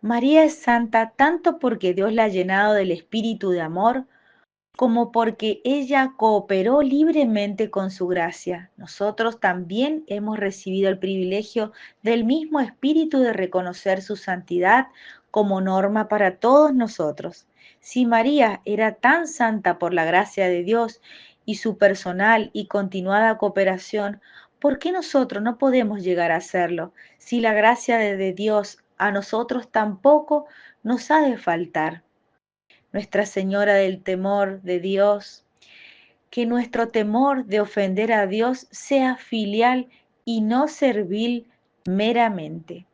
María es santa tanto porque Dios la ha llenado del espíritu de amor, como porque ella cooperó libremente con su gracia. Nosotros también hemos recibido el privilegio del mismo espíritu de reconocer su santidad como norma para todos nosotros. Si María era tan santa por la gracia de Dios y su personal y continuada cooperación, ¿por qué nosotros no podemos llegar a serlo? Si la gracia de Dios a nosotros tampoco nos ha de faltar. Nuestra Señora del temor de Dios, que nuestro temor de ofender a Dios sea filial y no servil meramente.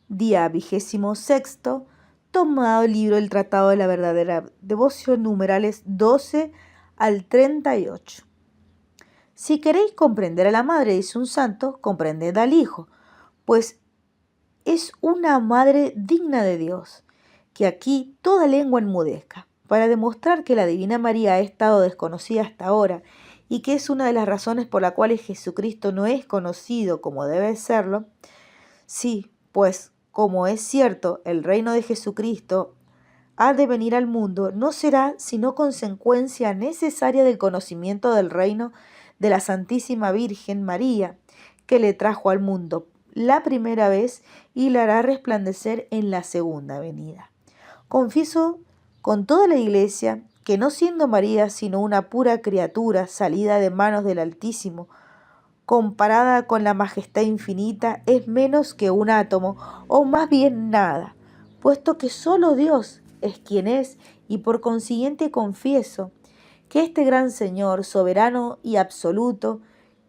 Día 26º, tomado el libro del Tratado de la Verdadera Devoción, numerales 12 al 38. Si queréis comprender a la madre, dice un santo, comprended al Hijo, pues es una madre digna de Dios, que aquí toda lengua enmudezca, para demostrar que la Divina María ha estado desconocida hasta ahora y que es una de las razones por las cuales Jesucristo no es conocido como debe serlo. Sí, pues, como es cierto, el reino de Jesucristo ha de venir al mundo, no será sino consecuencia necesaria del conocimiento del reino de la Santísima Virgen María, que le trajo al mundo la primera vez y la hará resplandecer en la segunda venida. Confieso con toda la Iglesia que no siendo María sino una pura criatura salida de manos del Altísimo, comparada con la majestad infinita, es menos que un átomo, o más bien nada, puesto que solo Dios es quien es, y por consiguiente confieso que este gran Señor, soberano y absoluto,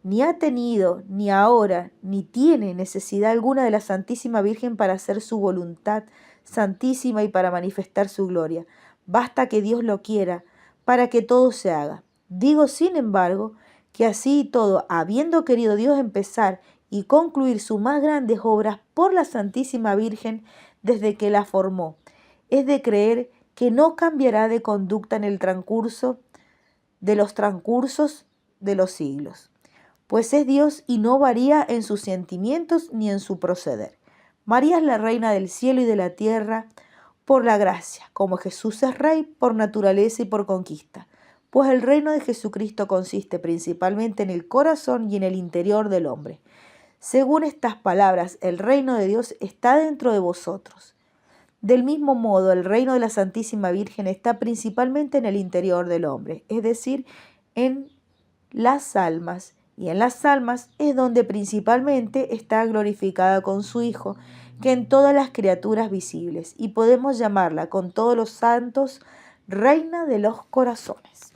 ni ha tenido, ni ahora, ni tiene necesidad alguna de la Santísima Virgen para hacer su voluntad santísima y para manifestar su gloria. Basta que Dios lo quiera, para que todo se haga. Digo, sin embargo, que así y todo, habiendo querido Dios empezar y concluir sus más grandes obras por la Santísima Virgen desde que la formó, es de creer que no cambiará de conducta en el transcurso de los siglos, pues es Dios y no varía en sus sentimientos ni en su proceder. María es la reina del cielo y de la tierra por la gracia, como Jesús es rey por naturaleza y por conquista, pues el reino de Jesucristo consiste principalmente en el corazón y en el interior del hombre. Según estas palabras, el reino de Dios está dentro de vosotros. Del mismo modo, el reino de la Santísima Virgen está principalmente en el interior del hombre, es decir, en las almas, y en las almas es donde principalmente está glorificada con su Hijo, que en todas las criaturas visibles, y podemos llamarla con todos los santos, Reina de los Corazones.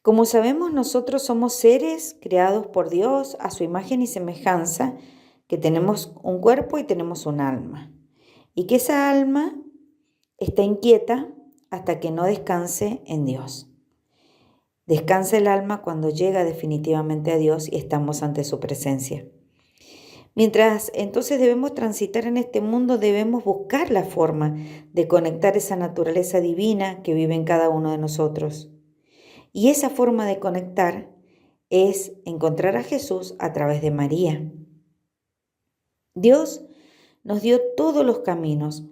Como sabemos, nosotros somos seres creados por Dios a su imagen y semejanza, que tenemos un cuerpo y tenemos un alma, y que esa alma está inquieta hasta que no descanse en Dios. Descansa el alma cuando llega definitivamente a Dios y estamos ante su presencia. Mientras entonces debemos transitar en este mundo, debemos buscar la forma de conectar esa naturaleza divina que vive en cada uno de nosotros. Y esa forma de conectar es encontrar a Jesús a través de María. Dios nos dio todos los caminos,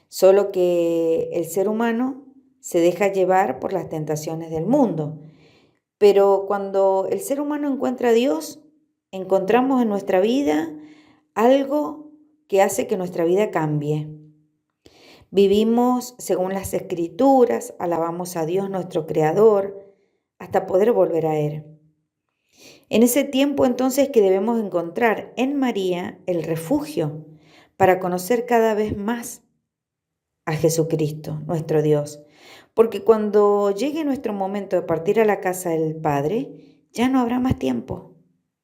solo que el ser humano se deja llevar por las tentaciones del mundo. Pero cuando el ser humano encuentra a Dios, encontramos en nuestra vida algo que hace que nuestra vida cambie. Vivimos según las Escrituras, alabamos a Dios nuestro Creador, hasta poder volver a Él. En ese tiempo entonces que debemos encontrar en María el refugio para conocer cada vez más a Jesucristo, nuestro Dios. Porque cuando llegue nuestro momento de partir a la casa del Padre, ya no habrá más tiempo.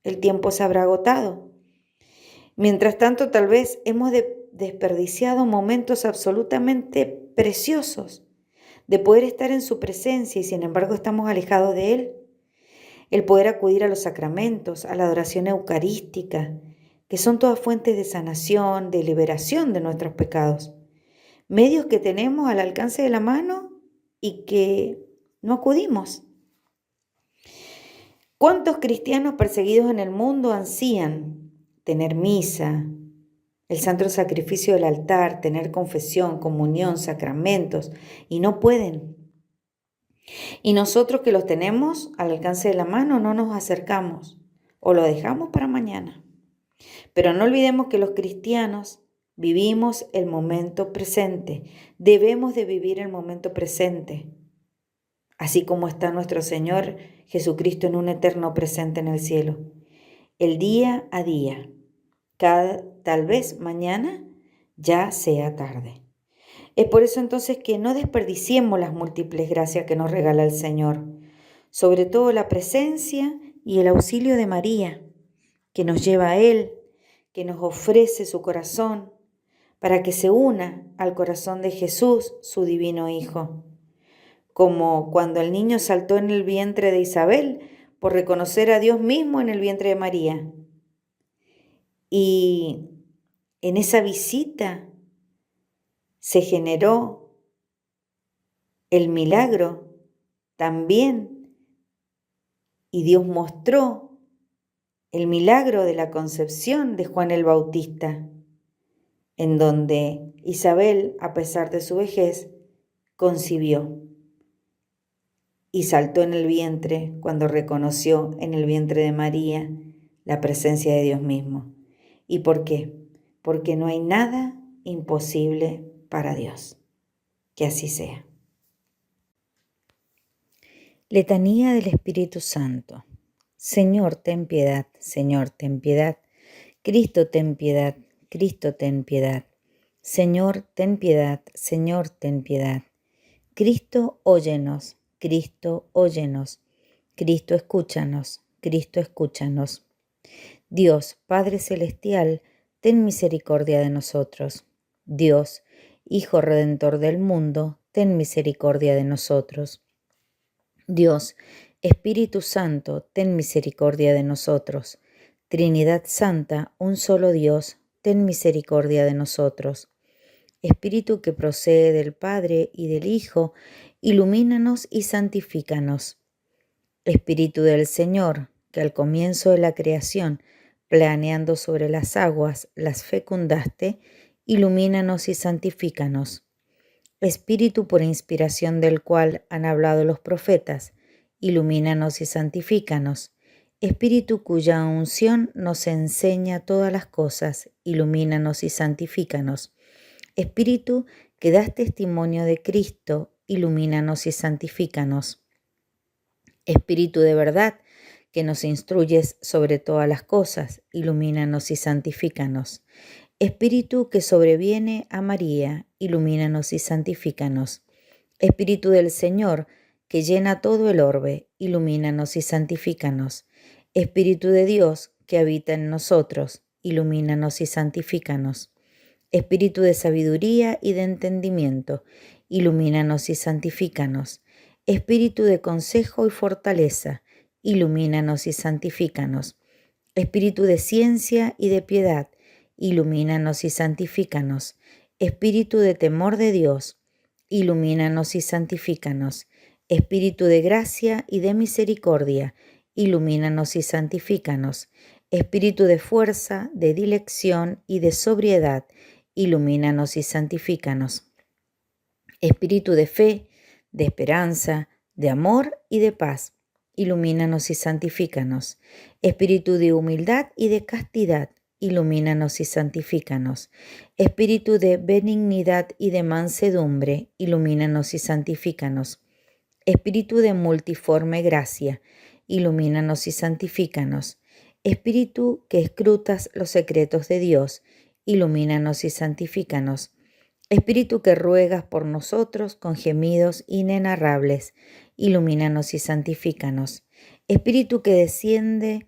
El tiempo se habrá agotado. Mientras tanto, tal vez hemos desperdiciado momentos absolutamente preciosos de poder estar en su presencia y sin embargo estamos alejados de Él. El poder acudir a los sacramentos, a la adoración eucarística, que son todas fuentes de sanación, de liberación de nuestros pecados. Medios que tenemos al alcance de la mano y que no acudimos. ¿Cuántos cristianos perseguidos en el mundo ansían tener misa, el santo sacrificio del altar, tener confesión, comunión, sacramentos, y no pueden. Y nosotros que los tenemos al alcance de la mano no nos acercamos o lo dejamos para mañana. Pero no olvidemos que los cristianos vivimos el momento presente. Debemos de vivir el momento presente, así como está nuestro Señor Jesucristo en un eterno presente en el cielo. El día a día, tal vez mañana ya sea tarde. Es por eso entonces que no desperdiciemos las múltiples gracias que nos regala el Señor, sobre todo la presencia y el auxilio de María, que nos lleva a Él, que nos ofrece su corazón, para que se una al corazón de Jesús, su divino Hijo. Como cuando el niño saltó en el vientre de Isabel por reconocer a Dios mismo en el vientre de María. Y en esa visita se generó el milagro también, y Dios mostró el milagro de la concepción de Juan el Bautista, en donde Isabel, a pesar de su vejez, concibió y saltó en el vientre cuando reconoció en el vientre de María la presencia de Dios mismo. ¿Y por qué? Porque no hay nada imposible para Dios. Que así sea. Letanía del Espíritu Santo. Señor, ten piedad. Señor, ten piedad. Cristo, ten piedad. Cristo, ten piedad. Señor, ten piedad. Señor, ten piedad. Cristo, óyenos. Cristo, óyenos. Cristo, escúchanos. Cristo, escúchanos. Dios, Padre Celestial, ten misericordia de nosotros. Dios, Hijo Redentor del mundo, ten misericordia de nosotros. Dios, Espíritu Santo, ten misericordia de nosotros. Trinidad Santa, un solo Dios, ten misericordia de nosotros. Espíritu que procede del Padre y del Hijo, ilumínanos y santifícanos. Espíritu del Señor, que al comienzo de la creación, planeando sobre las aguas, las fecundaste, ilumínanos y santifícanos. Espíritu por inspiración del cual han hablado los profetas, ilumínanos y santifícanos. Espíritu cuya unción nos enseña todas las cosas, ilumínanos y santifícanos. Espíritu que das testimonio de Cristo, ilumínanos y santifícanos. Espíritu de verdad, que nos instruyes sobre todas las cosas, ilumínanos y santifícanos. Espíritu que sobreviene a María, ilumínanos y santifícanos. Espíritu del Señor, que llena todo el orbe, ilumínanos y santifícanos. Espíritu de Dios, que habita en nosotros, ilumínanos y santifícanos. Espíritu de sabiduría y de entendimiento, ilumínanos y santifícanos. Espíritu de consejo y fortaleza, ilumínanos y santifícanos. Espíritu de ciencia y de piedad, ilumínanos y santifícanos. Espíritu de temor de Dios, ilumínanos y santifícanos. Espíritu de gracia y de misericordia, ilumínanos y santifícanos. Espíritu de fuerza, de dilección y de sobriedad, ilumínanos y santifícanos. Espíritu de fe, de esperanza, de amor y de paz, ilumínanos y santifícanos. Espíritu de humildad y de castidad, ilumínanos y santifícanos. Espíritu de benignidad y de mansedumbre, ilumínanos y santifícanos. Espíritu de multiforme gracia, ilumínanos y santifícanos. Espíritu que escrutas los secretos de Dios, ilumínanos y santifícanos. Espíritu que ruegas por nosotros con gemidos inenarrables, ilumínanos y santifícanos. Espíritu que desciende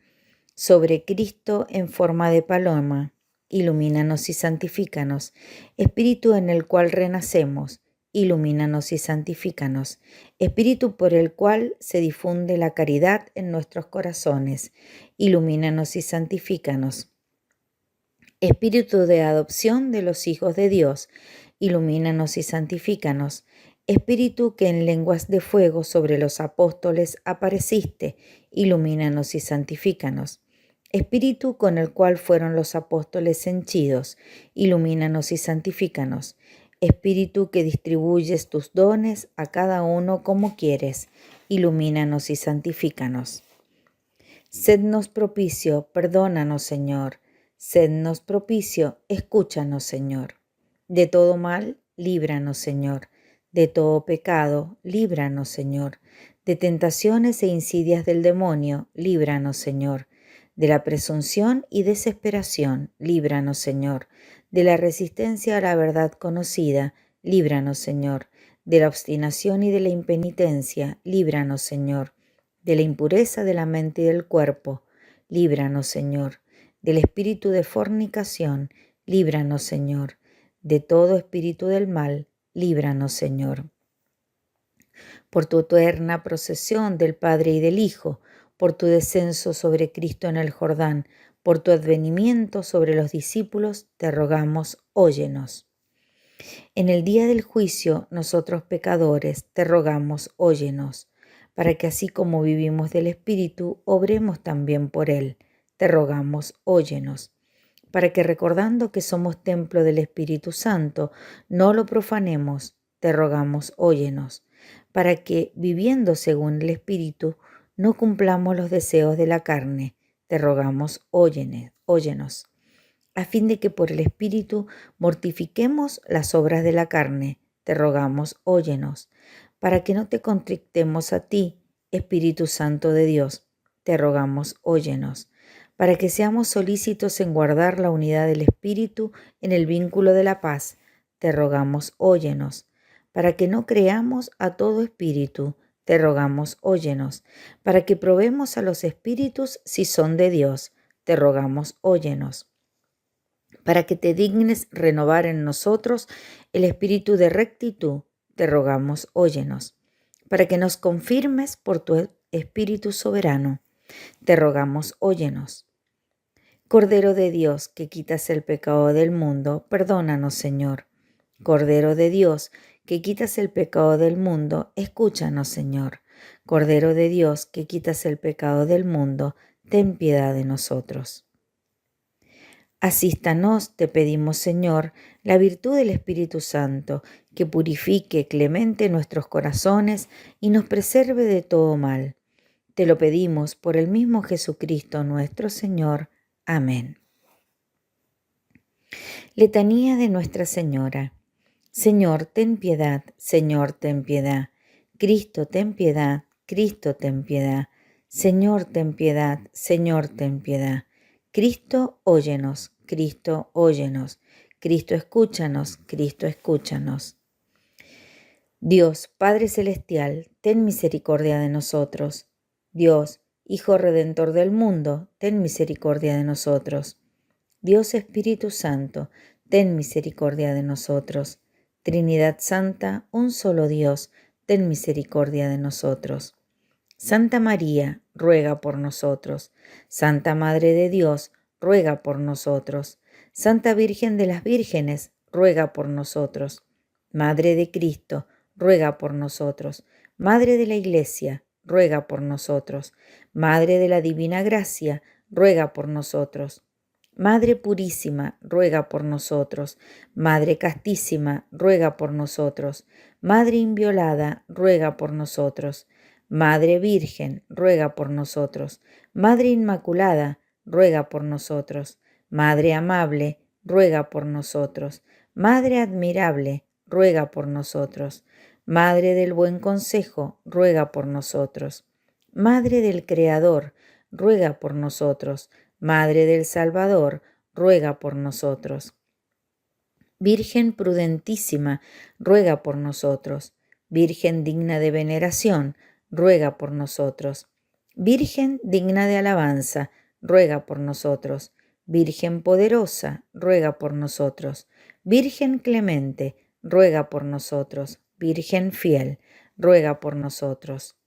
sobre Cristo en forma de paloma, ilumínanos y santifícanos. Espíritu en el cual renacemos, ilumínanos y santifícanos. Espíritu por el cual se difunde la caridad en nuestros corazones, ilumínanos y santifícanos. Espíritu de adopción de los hijos de Dios, ilumínanos y santifícanos. Espíritu que en lenguas de fuego sobre los apóstoles apareciste, ilumínanos y santifícanos. Espíritu con el cual fueron los apóstoles henchidos, ilumínanos y santifícanos. Espíritu que distribuyes tus dones a cada uno como quieres, ilumínanos y santifícanos. Sednos propicio, perdónanos, Señor. Sednos propicio, escúchanos, Señor. De todo mal, líbranos, Señor. De todo pecado, líbranos, Señor. De tentaciones e insidias del demonio, líbranos, Señor. De la presunción y desesperación, líbranos, Señor. De la resistencia a la verdad conocida, líbranos, Señor. De la obstinación y de la impenitencia, líbranos, Señor. De la impureza de la mente y del cuerpo, líbranos, Señor. Del espíritu de fornicación, líbranos, Señor. De todo espíritu del mal, líbranos, Señor. Por tu eterna procesión del Padre y del Hijo, por tu descenso sobre Cristo en el Jordán, por tu advenimiento sobre los discípulos, te rogamos, óyenos. En el día del juicio, nosotros pecadores, te rogamos, óyenos, para que así como vivimos del Espíritu, obremos también por Él. Te rogamos, óyenos, para que recordando que somos templo del Espíritu Santo, no lo profanemos. Te rogamos, óyenos, para que, viviendo según el Espíritu, no cumplamos los deseos de la carne. Te rogamos, óyenos, a fin de que por el Espíritu mortifiquemos las obras de la carne. Te rogamos, óyenos, para que no te contrictemos a ti, Espíritu Santo de Dios. Te rogamos, óyenos, para que seamos solícitos en guardar la unidad del Espíritu en el vínculo de la paz. Te rogamos, óyenos, para que no creamos a todo espíritu. Te rogamos, óyenos, para que probemos a los espíritus si son de Dios. Te rogamos, óyenos, para que te dignes renovar en nosotros el espíritu de rectitud. Te rogamos, óyenos, para que nos confirmes por tu Espíritu soberano. Te rogamos, óyenos. Cordero de Dios, que quitas el pecado del mundo, perdónanos, Señor. Cordero de Dios, que quitas el pecado del mundo, escúchanos, Señor. Cordero de Dios, que quitas el pecado del mundo, ten piedad de nosotros. Asístanos, te pedimos, Señor, la virtud del Espíritu Santo, que purifique clemente nuestros corazones y nos preserve de todo mal. Te lo pedimos por el mismo Jesucristo nuestro Señor. Amén. Letanía de Nuestra Señora. Señor, ten piedad, Señor, ten piedad. Cristo, ten piedad, Cristo, ten piedad. Señor, ten piedad, Señor, ten piedad. Cristo, óyenos, Cristo, óyenos. Cristo, escúchanos, Cristo, escúchanos. Dios, Padre Celestial, ten misericordia de nosotros. Dios, Hijo Redentor del mundo, ten misericordia de nosotros. Dios Espíritu Santo, ten misericordia de nosotros. Trinidad Santa, un solo Dios, ten misericordia de nosotros. Santa María, ruega por nosotros. Santa Madre de Dios, ruega por nosotros. Santa Virgen de las Vírgenes, ruega por nosotros. Madre de Cristo, ruega por nosotros. Madre de la Iglesia, ruega por nosotros. Madre de la Divina Gracia, ruega por nosotros. Madre Purísima, ruega por nosotros. Madre Castísima, ruega por nosotros. Madre Inviolada, ruega por nosotros. Madre Virgen, ruega por nosotros. Madre Inmaculada, ruega por nosotros. Madre Amable, ruega por nosotros. Madre Admirable, ruega por nosotros. Madre del Buen Consejo, ruega por nosotros. Madre del Creador, ruega por nosotros. Madre del Salvador, ruega por nosotros. Virgen prudentísima, ruega por nosotros. Virgen digna de veneración, ruega por nosotros. Virgen digna de alabanza, ruega por nosotros. Virgen poderosa, ruega por nosotros. Virgen clemente, ruega por nosotros. Virgen fiel, ruega por nosotros.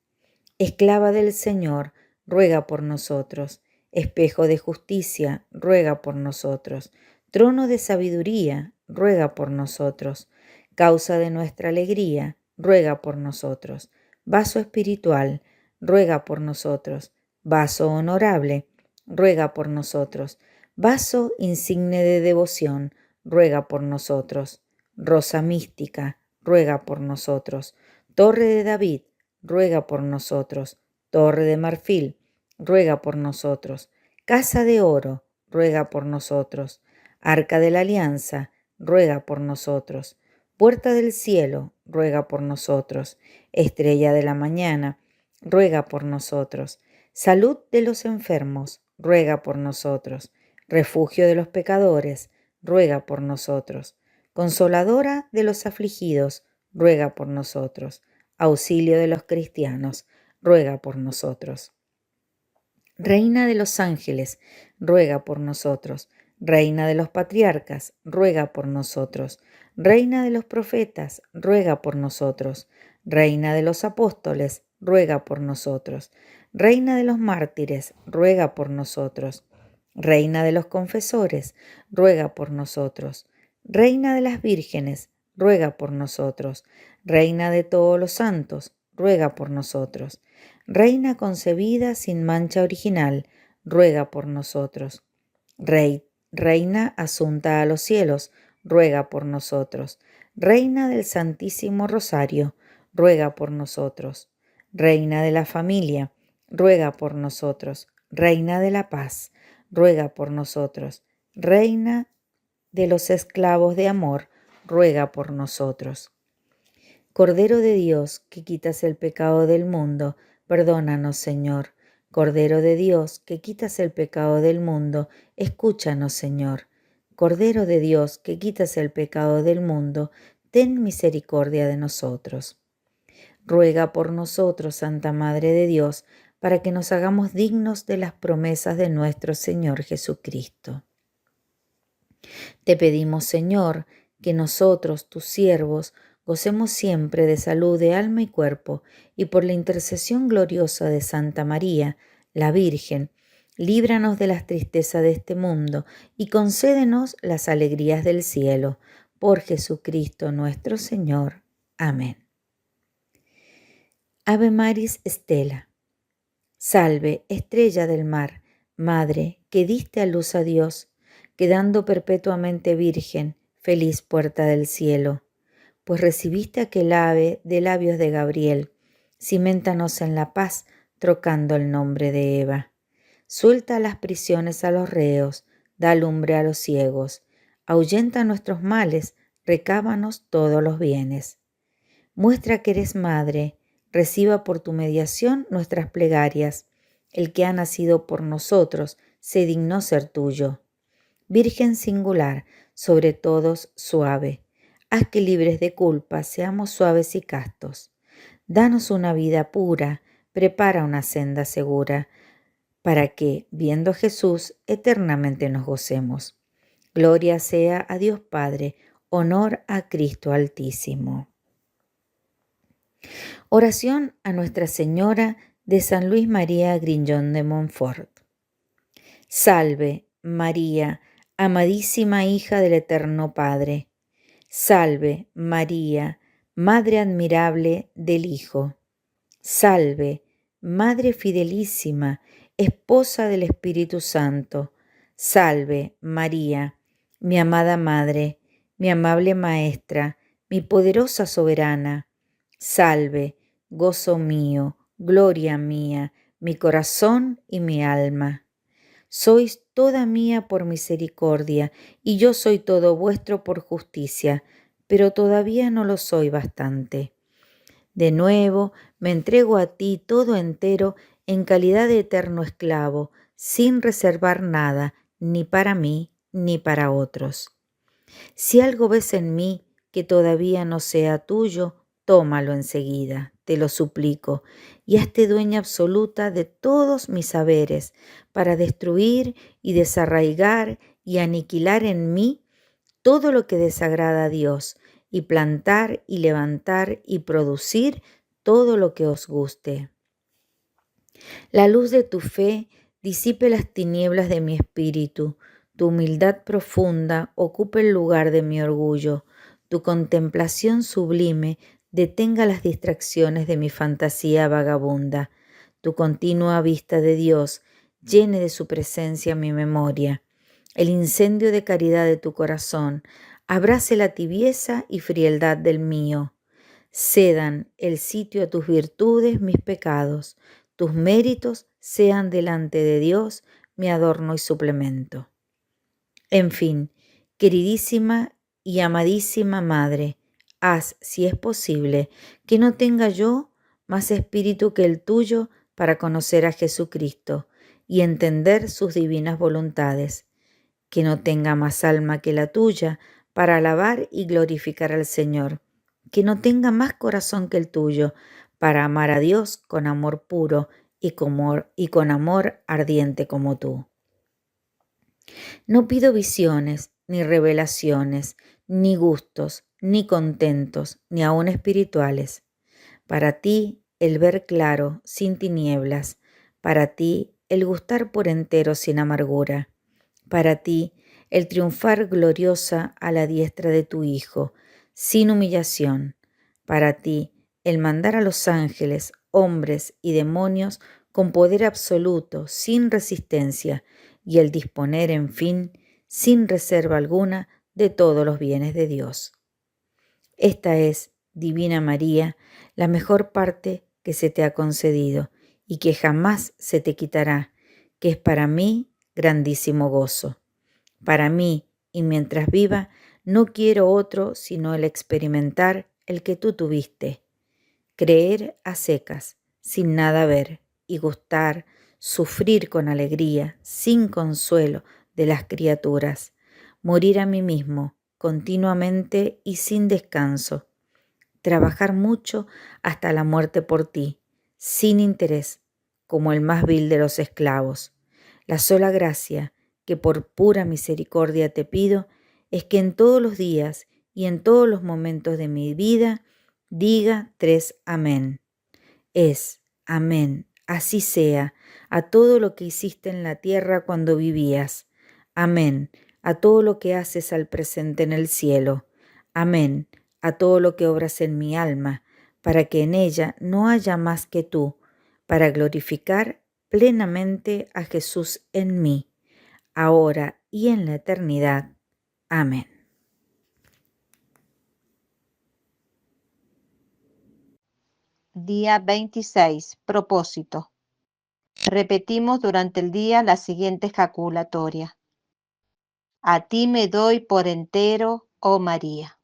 Esclava del Señor, ruega por nosotros. Espejo de justicia, ruega por nosotros. Trono de sabiduría, ruega por nosotros. Causa de nuestra alegría, ruega por nosotros. Vaso espiritual, ruega por nosotros. Vaso honorable, ruega por nosotros. Vaso insigne de devoción, ruega por nosotros. Rosa mística, ruega por nosotros. Torre de David, ruega por nosotros. Torre de marfil, ruega por nosotros. Casa de oro, ruega por nosotros. Arca de la alianza, ruega por nosotros. Puerta del cielo, ruega por nosotros. Estrella de la mañana, ruega por nosotros. Salud de los enfermos, ruega por nosotros. Refugio de los pecadores, ruega por nosotros. Consoladora de los afligidos, ruega por nosotros. Auxilio de los cristianos, ruega por nosotros. Reina de los ángeles, ruega por nosotros. Reina de los patriarcas, ruega por nosotros. Reina de los profetas, ruega por nosotros. Reina de los apóstoles, ruega por nosotros. Reina de los mártires, ruega por nosotros. Reina de los confesores, ruega por nosotros. Reina de las vírgenes, ruega por nosotros. Reina de todos los santos, ruega por nosotros. Reina concebida sin mancha original, ruega por nosotros. Reina asunta a los cielos, ruega por nosotros. Reina del Santísimo Rosario, ruega por nosotros. Reina de la familia, ruega por nosotros. Reina de la paz, ruega por nosotros. Reina de los esclavos de amor, ruega por nosotros. Cordero de Dios, que quitas el pecado del mundo, perdónanos, Señor. Cordero de Dios, que quitas el pecado del mundo, escúchanos, Señor. Cordero de Dios, que quitas el pecado del mundo, ten misericordia de nosotros. Ruega por nosotros, Santa Madre de Dios, para que nos hagamos dignos de las promesas de nuestro Señor Jesucristo. Te pedimos, Señor, que nosotros, tus siervos, gocemos siempre de salud de alma y cuerpo, y por la intercesión gloriosa de Santa María, la Virgen, líbranos de las tristezas de este mundo y concédenos las alegrías del cielo. Por Jesucristo nuestro Señor. Amén. Ave Maris Stella. Salve, estrella del mar, Madre, que diste a luz a Dios, quedando perpetuamente virgen, feliz puerta del cielo. Pues recibiste aquel ave de labios de Gabriel, ciméntanos en la paz, trocando el nombre de Eva. Suelta las prisiones a los reos, da lumbre a los ciegos, ahuyenta nuestros males, recábanos todos los bienes. Muestra que eres madre, reciba por tu mediación nuestras plegarias. El que ha nacido por nosotros se dignó ser tuyo. Virgen singular, sobre todos suave, haz que libres de culpa seamos suaves y castos. Danos una vida pura, prepara una senda segura, para que, viendo a Jesús, eternamente nos gocemos. Gloria sea a Dios Padre, honor a Cristo Altísimo. Oración a Nuestra Señora de San Luis María Griñón de Montfort. Salve, María, amadísima hija del Eterno Padre. Salve, María, Madre admirable del Hijo. Salve, Madre fidelísima, Esposa del Espíritu Santo. Salve, María, mi amada Madre, mi amable Maestra, mi poderosa soberana. Salve, gozo mío, gloria mía, mi corazón y mi alma. Sois toda mía por misericordia, y yo soy todo vuestro por justicia, pero todavía no lo soy bastante. De nuevo me entrego a ti todo entero en calidad de eterno esclavo, sin reservar nada, ni para mí, ni para otros. Si algo ves en mí que todavía no sea tuyo, tómalo enseguida, te lo suplico, y hazte dueña absoluta de todos mis saberes, para destruir y desarraigar y aniquilar en mí todo lo que desagrada a Dios, y plantar y levantar y producir todo lo que os guste. La luz de tu fe disipe las tinieblas de mi espíritu, tu humildad profunda ocupe el lugar de mi orgullo, tu contemplación sublime detenga las distracciones de mi fantasía vagabunda, tu continua vista de Dios llene de su presencia mi memoria. El incendio de caridad de tu corazón abrace la tibieza y frialdad del mío. Cedan el sitio a tus virtudes mis pecados. Tus méritos sean delante de Dios mi adorno y suplemento. En fin, queridísima y amadísima Madre, haz, si es posible, que no tenga yo más espíritu que el tuyo para conocer a Jesucristo y entender sus divinas voluntades, que no tenga más alma que la tuya para alabar y glorificar al Señor, que no tenga más corazón que el tuyo para amar a Dios con amor puro y con amor ardiente como tú. No pido visiones, ni revelaciones, ni gustos, ni contentos, ni aun espirituales. Para ti el ver claro, sin tinieblas. Para ti el gustar por entero, sin amargura. Para ti el triunfar gloriosa a la diestra de tu Hijo, sin humillación. Para ti el mandar a los ángeles, hombres y demonios con poder absoluto, sin resistencia, y el disponer, en fin, sin reserva alguna, de todos los bienes de Dios. Esta es, Divina María, la mejor parte que se te ha concedido y que jamás se te quitará, que es para mí grandísimo gozo. Para mí, y mientras viva, no quiero otro sino el experimentar el que tú tuviste, creer a secas, sin nada ver, y gustar, sufrir con alegría, sin consuelo, de las criaturas, morir a mí mismo, continuamente y sin descanso, trabajar mucho hasta la muerte por ti, sin interés, como el más vil de los esclavos. La sola gracia que por pura misericordia te pido es que en todos los días y en todos los momentos de mi vida diga 3 amén. Es, amén, así sea, a todo lo que hiciste en la tierra cuando vivías. Amén, a todo lo que haces al presente en el cielo. Amén, a todo lo que obras en mi alma, para que en ella no haya más que tú, para glorificar plenamente a Jesús en mí, ahora y en la eternidad. Amén. Día 26. Propósito. Repetimos durante el día la siguiente ejaculatoria. A ti me doy por entero, oh María.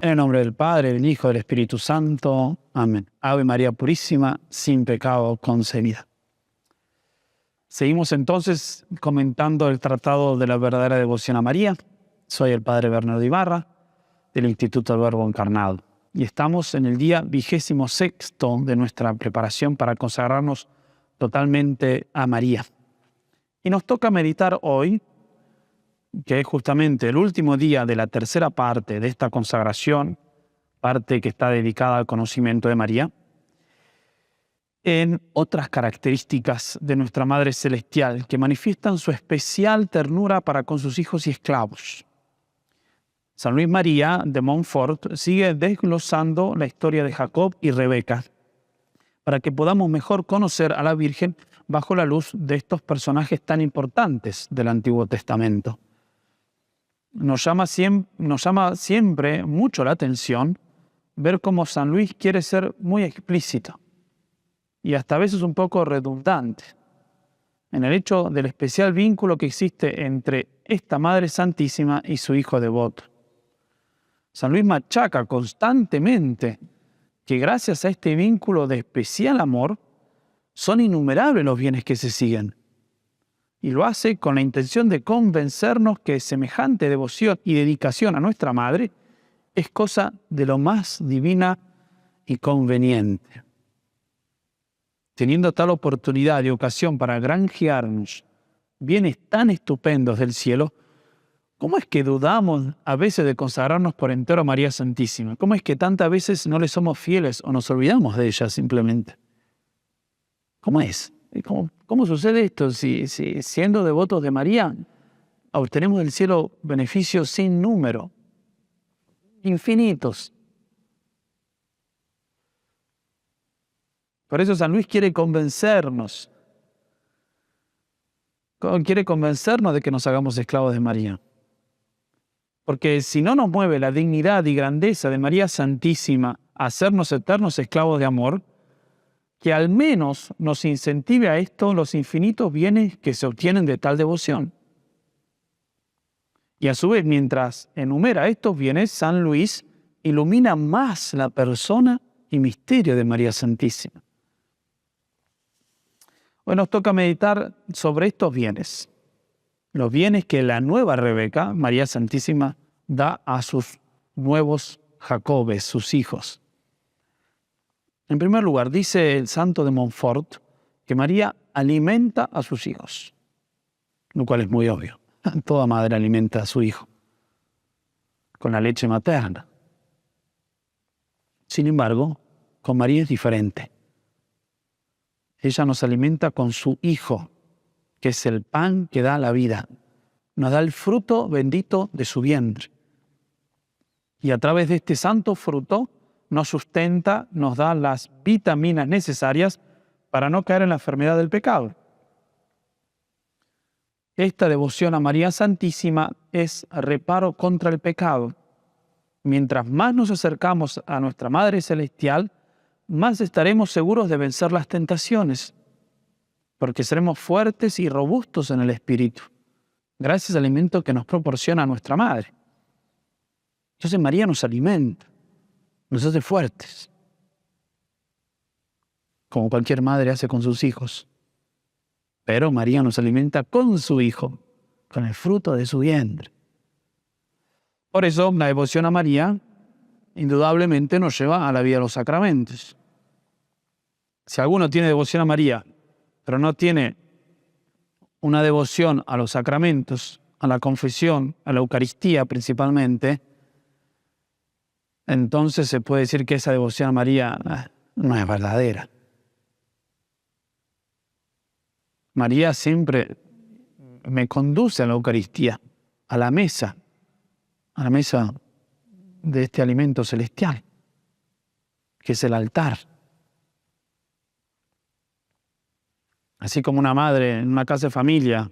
En el nombre del Padre, del Hijo, del Espíritu Santo. Amén. Ave María Purísima, sin pecado concebida. Seguimos entonces comentando el Tratado de la Verdadera Devoción a María. Soy el Padre Bernardo Ibarra, del Instituto del Verbo Encarnado. Y estamos en el día 26º de nuestra preparación para consagrarnos totalmente a María. Y nos toca meditar hoy, que es justamente el último día de la tercera parte de esta consagración, parte que está dedicada al conocimiento de María, en otras características de nuestra Madre Celestial que manifiestan su especial ternura para con sus hijos y esclavos. San Luis María de Montfort sigue desglosando la historia de Jacob y Rebeca para que podamos mejor conocer a la Virgen bajo la luz de estos personajes tan importantes del Antiguo Testamento. Nos llama siempre mucho la atención ver cómo San Luis quiere ser muy explícito y hasta a veces un poco redundante en el hecho del especial vínculo que existe entre esta Madre Santísima y su Hijo devoto. San Luis machaca constantemente que gracias a este vínculo de especial amor son innumerables los bienes que se siguen. Y lo hace con la intención de convencernos que semejante devoción y dedicación a nuestra Madre es cosa de lo más divina y conveniente. Teniendo tal oportunidad y ocasión para granjearnos bienes tan estupendos del cielo, ¿cómo es que dudamos a veces de consagrarnos por entero a María Santísima? ¿Cómo es que tantas veces no le somos fieles o nos olvidamos de ella simplemente? ¿Cómo es? ¿Cómo sucede esto? Si siendo devotos de María obtenemos del cielo beneficios sin número, infinitos. Por eso San Luis quiere convencernos de que nos hagamos esclavos de María. Porque si no nos mueve la dignidad y grandeza de María Santísima a hacernos eternos esclavos de amor, que al menos nos incentive a esto los infinitos bienes que se obtienen de tal devoción. Y a su vez, mientras enumera estos bienes, San Luis ilumina más la persona y misterio de María Santísima. Hoy nos toca meditar sobre estos bienes, los bienes que la nueva Rebeca, María Santísima, da a sus nuevos Jacobes, sus hijos. En primer lugar, dice el santo de Montfort que María alimenta a sus hijos, lo cual es muy obvio. Toda madre alimenta a su hijo con la leche materna. Sin embargo, con María es diferente. Ella nos alimenta con su Hijo, que es el pan que da la vida. Nos da el fruto bendito de su vientre. Y a través de este santo fruto nos sustenta, nos da las vitaminas necesarias para no caer en la enfermedad del pecado. Esta devoción a María Santísima es reparo contra el pecado. Mientras más nos acercamos a nuestra Madre Celestial, más estaremos seguros de vencer las tentaciones, porque seremos fuertes y robustos en el espíritu, gracias al alimento que nos proporciona nuestra Madre. Entonces María nos alimenta, nos hace fuertes, como cualquier madre hace con sus hijos. Pero María nos alimenta con su Hijo, con el fruto de su vientre. Por eso la devoción a María indudablemente nos lleva a la vida de los sacramentos. Si alguno tiene devoción a María, pero no tiene una devoción a los sacramentos, a la confesión, a la Eucaristía principalmente, entonces se puede decir que esa devoción a María no es verdadera. María siempre me conduce a la Eucaristía, a la mesa de este alimento celestial, que es el altar. Así como una madre en una casa de familia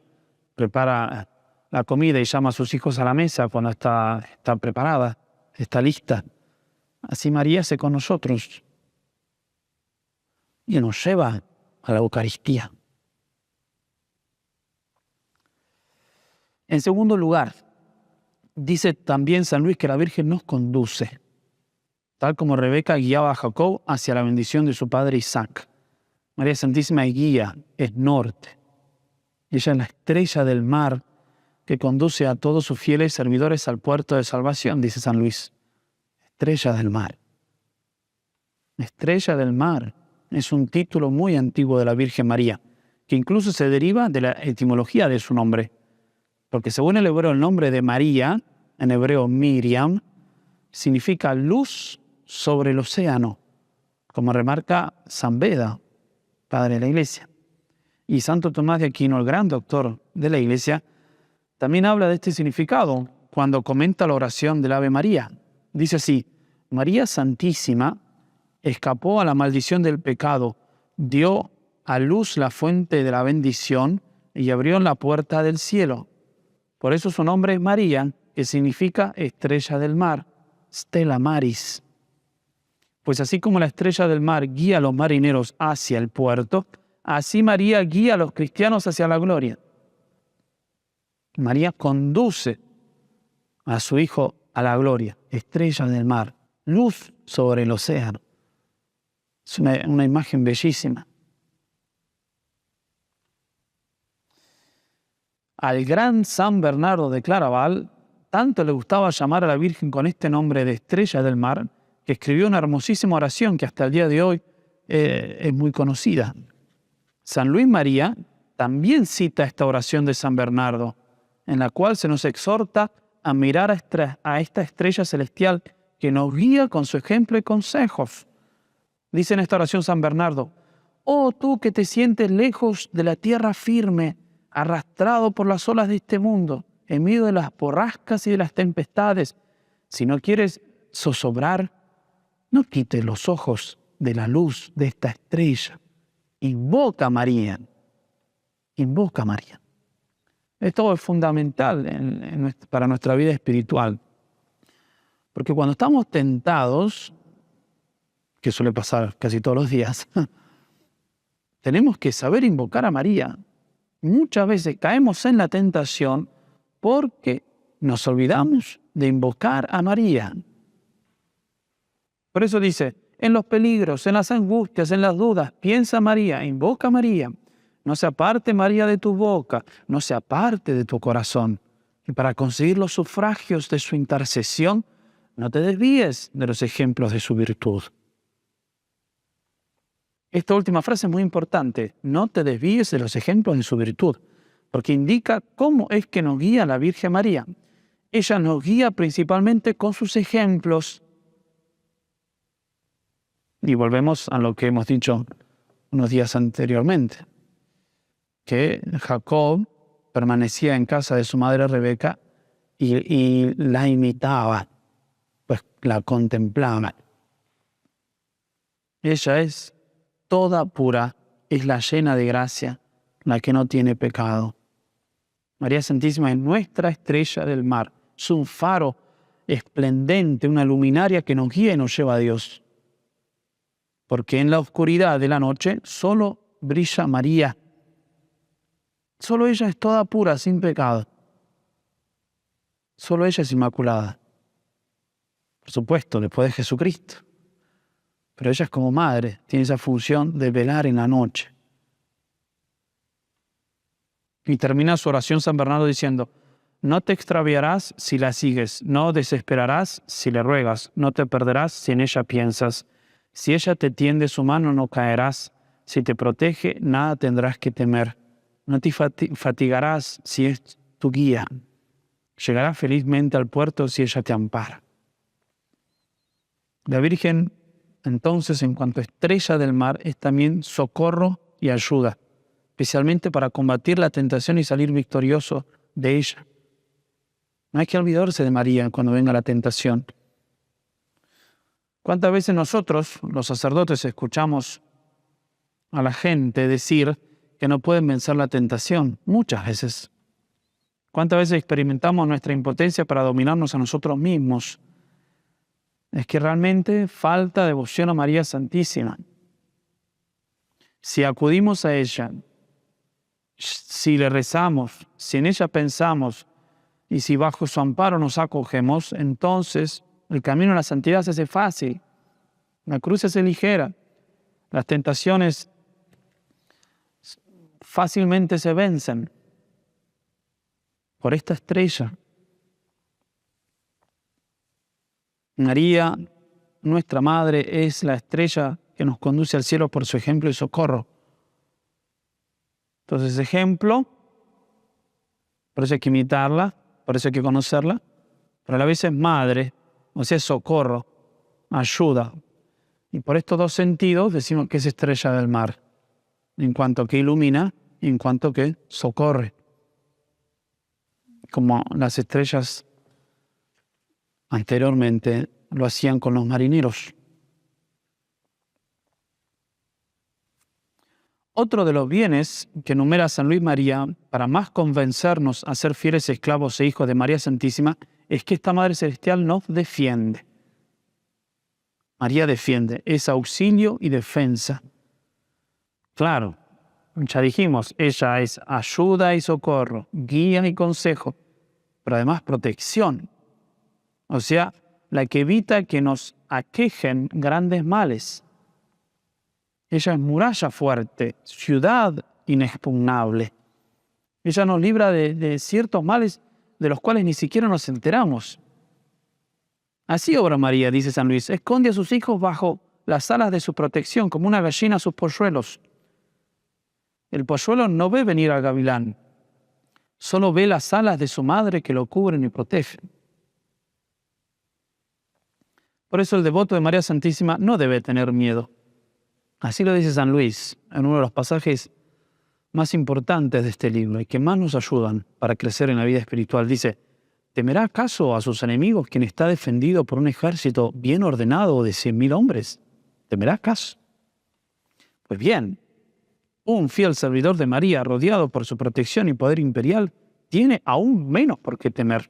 prepara la comida y llama a sus hijos a la mesa cuando está preparada, está lista, así María hace con nosotros y nos lleva a la Eucaristía. En segundo lugar, dice también San Luis que la Virgen nos conduce, tal como Rebeca guiaba a Jacob hacia la bendición de su padre Isaac. María Santísima es guía, es norte. Ella es la estrella del mar que conduce a todos sus fieles servidores al puerto de salvación, dice San Luis. Estrella del mar. Estrella del mar es un título muy antiguo de la Virgen María, que incluso se deriva de la etimología de su nombre. Porque según el hebreo, el nombre de María, en hebreo Miriam, significa luz sobre el océano, como remarca San Beda, padre de la Iglesia. Y Santo Tomás de Aquino, el gran doctor de la Iglesia, también habla de este significado cuando comenta la oración del Ave María. Dice así: María Santísima escapó a la maldición del pecado, dio a luz la fuente de la bendición y abrió la puerta del cielo. Por eso su nombre es María, que significa estrella del mar, Stella Maris. Pues así como la estrella del mar guía a los marineros hacia el puerto, así María guía a los cristianos hacia la gloria. María conduce a su Hijo a la gloria, estrella del mar, luz sobre el océano. Es una imagen bellísima. Al gran San Bernardo de Claraval tanto le gustaba llamar a la Virgen con este nombre de estrella del mar, que escribió una hermosísima oración que hasta el día de hoy es muy conocida. San Luis María también cita esta oración de San Bernardo, en la cual se nos exhorta a mirar a esta estrella celestial que nos guía con su ejemplo y consejos. Dice en esta oración San Bernardo: «Oh tú que te sientes lejos de la tierra firme, arrastrado por las olas de este mundo, en medio de las borrascas y de las tempestades, si no quieres zozobrar, no quites los ojos de la luz de esta estrella. Invoca a María. Invoca a María. Esto es fundamental para nuestra vida espiritual. Porque cuando estamos tentados, que suele pasar casi todos los días, tenemos que saber invocar a María. Muchas veces caemos en la tentación porque nos olvidamos de invocar a María. Por eso dice, en los peligros, en las angustias, en las dudas, piensa María, invoca a María. No se aparte María de tu boca, no se aparte de tu corazón. Y para conseguir los sufragios de su intercesión, no te desvíes de los ejemplos de su virtud. Esta última frase es muy importante. No te desvíes de los ejemplos de su virtud, porque indica cómo es que nos guía la Virgen María. Ella nos guía principalmente con sus ejemplos. Y volvemos a lo que hemos dicho unos días anteriormente, que Jacob permanecía en casa de su madre Rebeca y la imitaba, pues la contemplaba. Ella es toda pura, es la llena de gracia, la que no tiene pecado. María Santísima es nuestra estrella del mar, es un faro esplendente, una luminaria que nos guía y nos lleva a Dios. Porque en la oscuridad de la noche solo brilla María. Solo ella es toda pura, sin pecado. Solo ella es inmaculada. Por supuesto, después de Jesucristo. Pero ella es como madre, tiene esa función de velar en la noche. Y termina su oración San Bernardo diciendo, no te extraviarás si la sigues, no desesperarás si le ruegas, no te perderás si en ella piensas. Si ella te tiende su mano, no caerás. Si te protege, nada tendrás que temer. No te fatigarás si es tu guía. Llegarás felizmente al puerto si ella te ampara. La Virgen, entonces, en cuanto estrella del mar, es también socorro y ayuda, especialmente para combatir la tentación y salir victorioso de ella. No hay que olvidarse de María cuando venga la tentación. ¿Cuántas veces nosotros, los sacerdotes, escuchamos a la gente decir que no pueden vencer la tentación? Muchas veces. ¿Cuántas veces experimentamos nuestra impotencia para dominarnos a nosotros mismos? Es que realmente falta devoción a María Santísima. Si acudimos a ella, si le rezamos, si en ella pensamos y si bajo su amparo nos acogemos, entonces el camino a la santidad se hace fácil, la cruz se hace ligera, las tentaciones fácilmente se vencen por esta estrella. María, nuestra Madre, es la estrella que nos conduce al cielo por su ejemplo y socorro. Entonces, ejemplo, por eso hay que imitarla, por eso hay que conocerla, pero a la vez es madre, o sea, es socorro, ayuda. Y por estos dos sentidos decimos que es estrella del mar, en cuanto que ilumina y en cuanto que socorre. Como las estrellas anteriormente lo hacían con los marineros. Otro de los bienes que enumera San Luis María para más convencernos a ser fieles esclavos e hijos de María Santísima es que esta Madre Celestial nos defiende. María defiende, es auxilio y defensa. Claro, ya dijimos, ella es ayuda y socorro, guía y consejo, pero además protección. O sea, la que evita que nos aquejen grandes males. Ella es muralla fuerte, ciudad inexpugnable. Ella nos libra de ciertos males de los cuales ni siquiera nos enteramos. Así obra María, dice San Luis, esconde a sus hijos bajo las alas de su protección, como una gallina a sus polluelos. El polluelo no ve venir al gavilán, solo ve las alas de su madre que lo cubren y protegen. Por eso el devoto de María Santísima no debe tener miedo. Así lo dice San Luis en uno de los pasajes más importantes de este libro y que más nos ayudan para crecer en la vida espiritual. Dice, ¿temerá acaso a sus enemigos quien está defendido por un ejército bien ordenado de 100.000 hombres? ¿Temerá acaso? Pues bien, un fiel servidor de María, rodeado por su protección y poder imperial, tiene aún menos por qué temer.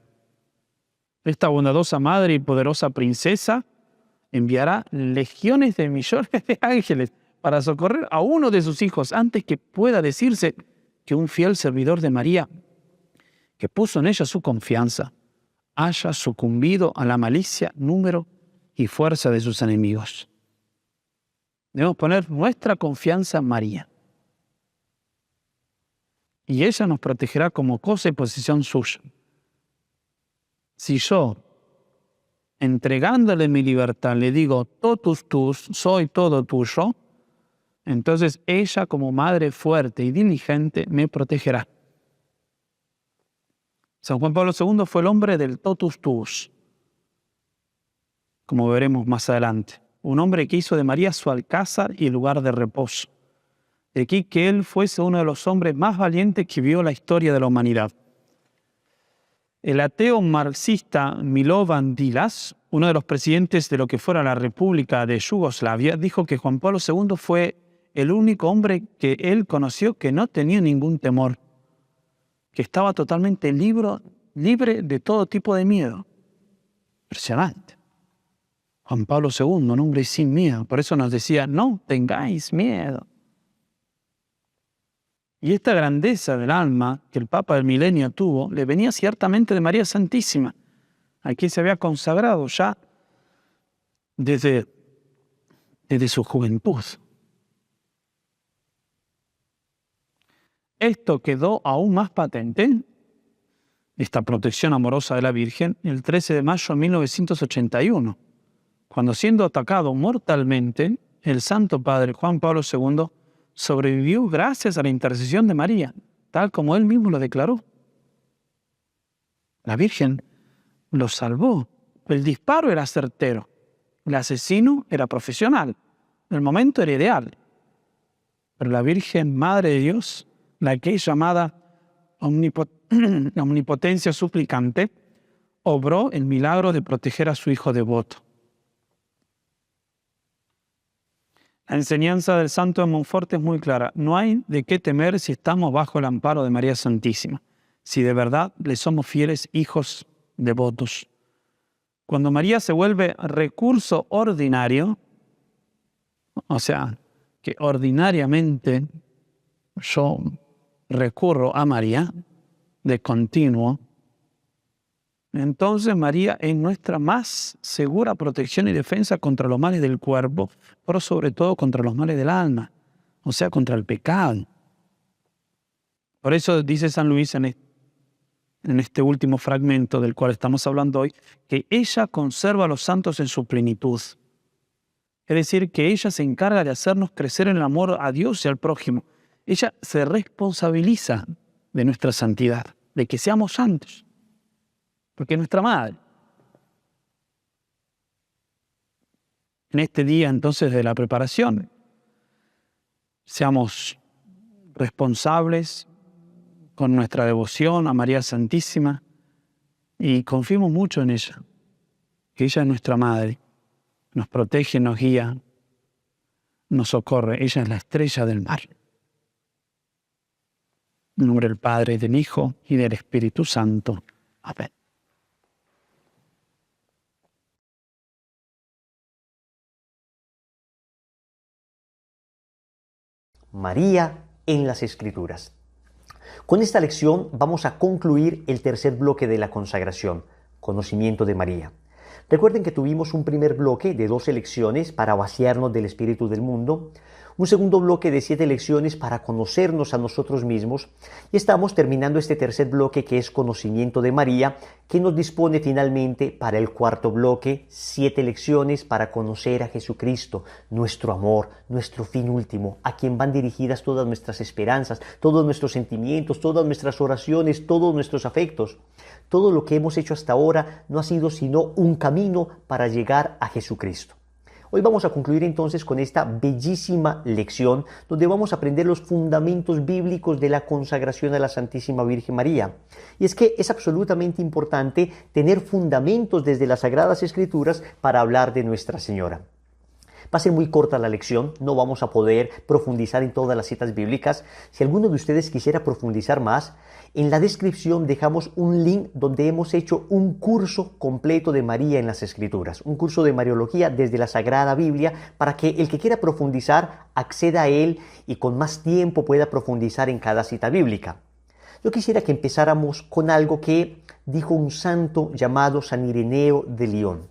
Esta bondadosa madre y poderosa princesa enviará legiones de millones de ángeles para socorrer a uno de sus hijos antes que pueda decirse que un fiel servidor de María, que puso en ella su confianza, haya sucumbido a la malicia, número y fuerza de sus enemigos. Debemos poner nuestra confianza en María. Y ella nos protegerá como cosa y posesión suya. Si yo, entregándole mi libertad, le digo, totus tus, soy todo tuyo, entonces ella como madre fuerte y diligente me protegerá. San Juan Pablo II fue el hombre del totus tuus, como veremos más adelante. Un hombre que hizo de María su alcázar y lugar de reposo. De aquí que él fuese uno de los hombres más valientes que vio la historia de la humanidad. El ateo marxista Milovan Đilas, uno de los presidentes de lo que fuera la República de Yugoslavia, dijo que Juan Pablo II fue el único hombre que él conoció que no tenía ningún temor, que estaba totalmente libre de todo tipo de miedo. Impresionante. Juan Pablo II, un hombre sin miedo. Por eso nos decía, no tengáis miedo. Y esta grandeza del alma que el Papa del Milenio tuvo, le venía ciertamente de María Santísima, a quien se había consagrado ya desde su juventud. Esto quedó aún más patente, esta protección amorosa de la Virgen, el 13 de mayo de 1981, cuando siendo atacado mortalmente, el Santo Padre Juan Pablo II sobrevivió gracias a la intercesión de María, tal como él mismo lo declaró. La Virgen lo salvó. El disparo era certero. El asesino era profesional. El momento era ideal. Pero la Virgen, Madre de Dios, la que es llamada omnipotencia suplicante, obró el milagro de proteger a su hijo devoto. La enseñanza del santo de Montfort es muy clara. No hay de qué temer si estamos bajo el amparo de María Santísima, si de verdad le somos fieles hijos devotos. Cuando María se vuelve recurso ordinario, o sea, que ordinariamente yo recurro a María de continuo, entonces María es nuestra más segura protección y defensa contra los males del cuerpo, pero sobre todo contra los males del alma, o sea, contra el pecado. Por eso dice San Luis en este último fragmento del cual estamos hablando hoy, que ella conserva a los santos en su plenitud. Es decir, que ella se encarga de hacernos crecer en el amor a Dios y al prójimo. Ella se responsabiliza de nuestra santidad, de que seamos santos. Porque es nuestra madre. En este día entonces de la preparación, seamos responsables con nuestra devoción a María Santísima y confiemos mucho en ella, que ella es nuestra madre, nos protege, nos guía, nos socorre. Ella es la estrella del mar. En nombre del Padre, del Hijo y del Espíritu Santo. Amén. María en las Escrituras. Con esta lección vamos a concluir el tercer bloque de la consagración, conocimiento de María. Recuerden que tuvimos un primer bloque de 12 lecciones para vaciarnos del espíritu del mundo, un segundo bloque de 7 lecciones para conocernos a nosotros mismos y estamos terminando este tercer bloque que es conocimiento de María, que nos dispone finalmente para el cuarto bloque 7 lecciones para conocer a Jesucristo, nuestro amor, nuestro fin último, a quien van dirigidas todas nuestras esperanzas, todos nuestros sentimientos, todas nuestras oraciones, todos nuestros afectos. Todo lo que hemos hecho hasta ahora no ha sido sino un camino para llegar a Jesucristo. Hoy vamos a concluir entonces con esta bellísima lección donde vamos a aprender los fundamentos bíblicos de la consagración a la Santísima Virgen María. Y es que es absolutamente importante tener fundamentos desde las Sagradas Escrituras para hablar de Nuestra Señora. Va a ser muy corta la lección, no vamos a poder profundizar en todas las citas bíblicas. Si alguno de ustedes quisiera profundizar más, en la descripción dejamos un link donde hemos hecho un curso completo de María en las Escrituras, un curso de Mariología desde la Sagrada Biblia, para que el que quiera profundizar acceda a él y con más tiempo pueda profundizar en cada cita bíblica. Yo quisiera que empezáramos con algo que dijo un santo llamado San Ireneo de León.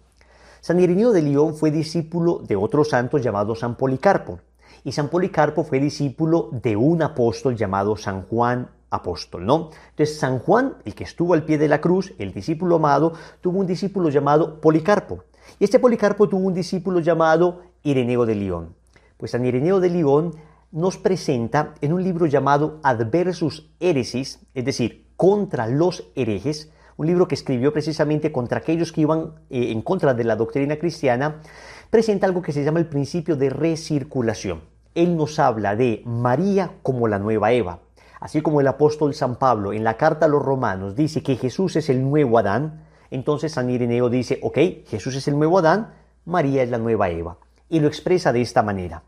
San Ireneo de León fue discípulo de otro santo llamado San Policarpo, y San Policarpo fue discípulo de un apóstol llamado San Juan Apóstol, ¿no? Entonces San Juan, el que estuvo al pie de la cruz, el discípulo amado, tuvo un discípulo llamado Policarpo, y este Policarpo tuvo un discípulo llamado Ireneo de León. Pues San Ireneo de León nos presenta en un libro llamado Adversus Heresis, es decir, contra los herejes, un libro que escribió precisamente contra aquellos que iban en contra de la doctrina cristiana, presenta algo que se llama el principio de recirculación. Él nos habla de María como la nueva Eva. Así como el apóstol San Pablo en la carta a los Romanos dice que Jesús es el nuevo Adán, entonces San Ireneo dice, ok, Jesús es el nuevo Adán, María es la nueva Eva. Y lo expresa de esta manera.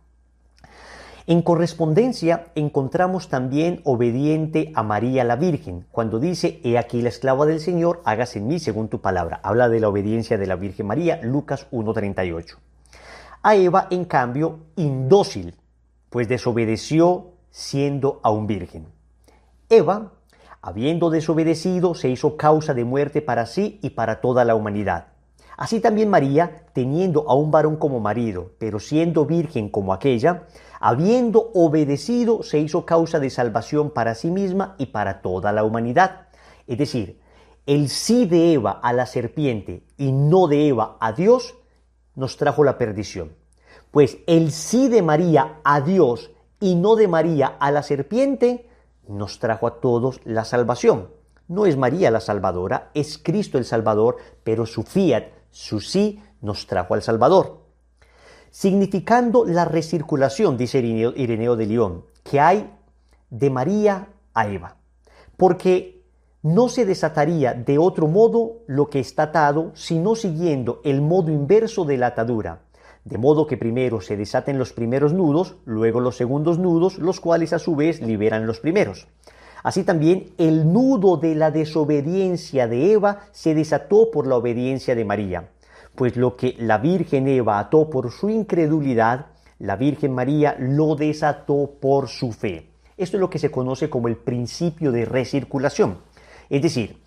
En correspondencia encontramos también obediente a María la Virgen, cuando dice, he aquí la esclava del Señor, hágase en mí según tu palabra. Habla de la obediencia de la Virgen María, Lucas 1:38. A Eva, en cambio, indócil, pues desobedeció siendo aún virgen. Eva, habiendo desobedecido, se hizo causa de muerte para sí y para toda la humanidad. Así también María, teniendo a un varón como marido, pero siendo virgen como aquella, habiendo obedecido, se hizo causa de salvación para sí misma y para toda la humanidad. Es decir, el sí de Eva a la serpiente y no de Eva a Dios nos trajo la perdición. Pues el sí de María a Dios y no de María a la serpiente nos trajo a todos la salvación. No es María la salvadora, es Cristo el Salvador, pero su fiat, su sí, nos trajo al Salvador. Significando la recirculación, dice Ireneo de León, que hay de María a Eva, porque no se desataría de otro modo lo que está atado, sino siguiendo el modo inverso de la atadura, de modo que primero se desaten los primeros nudos, luego los segundos nudos, los cuales a su vez liberan los primeros. Así también el nudo de la desobediencia de Eva se desató por la obediencia de María. Pues lo que la Virgen Eva ató por su incredulidad, la Virgen María lo desató por su fe. Esto es lo que se conoce como el principio de recirculación. Es decir,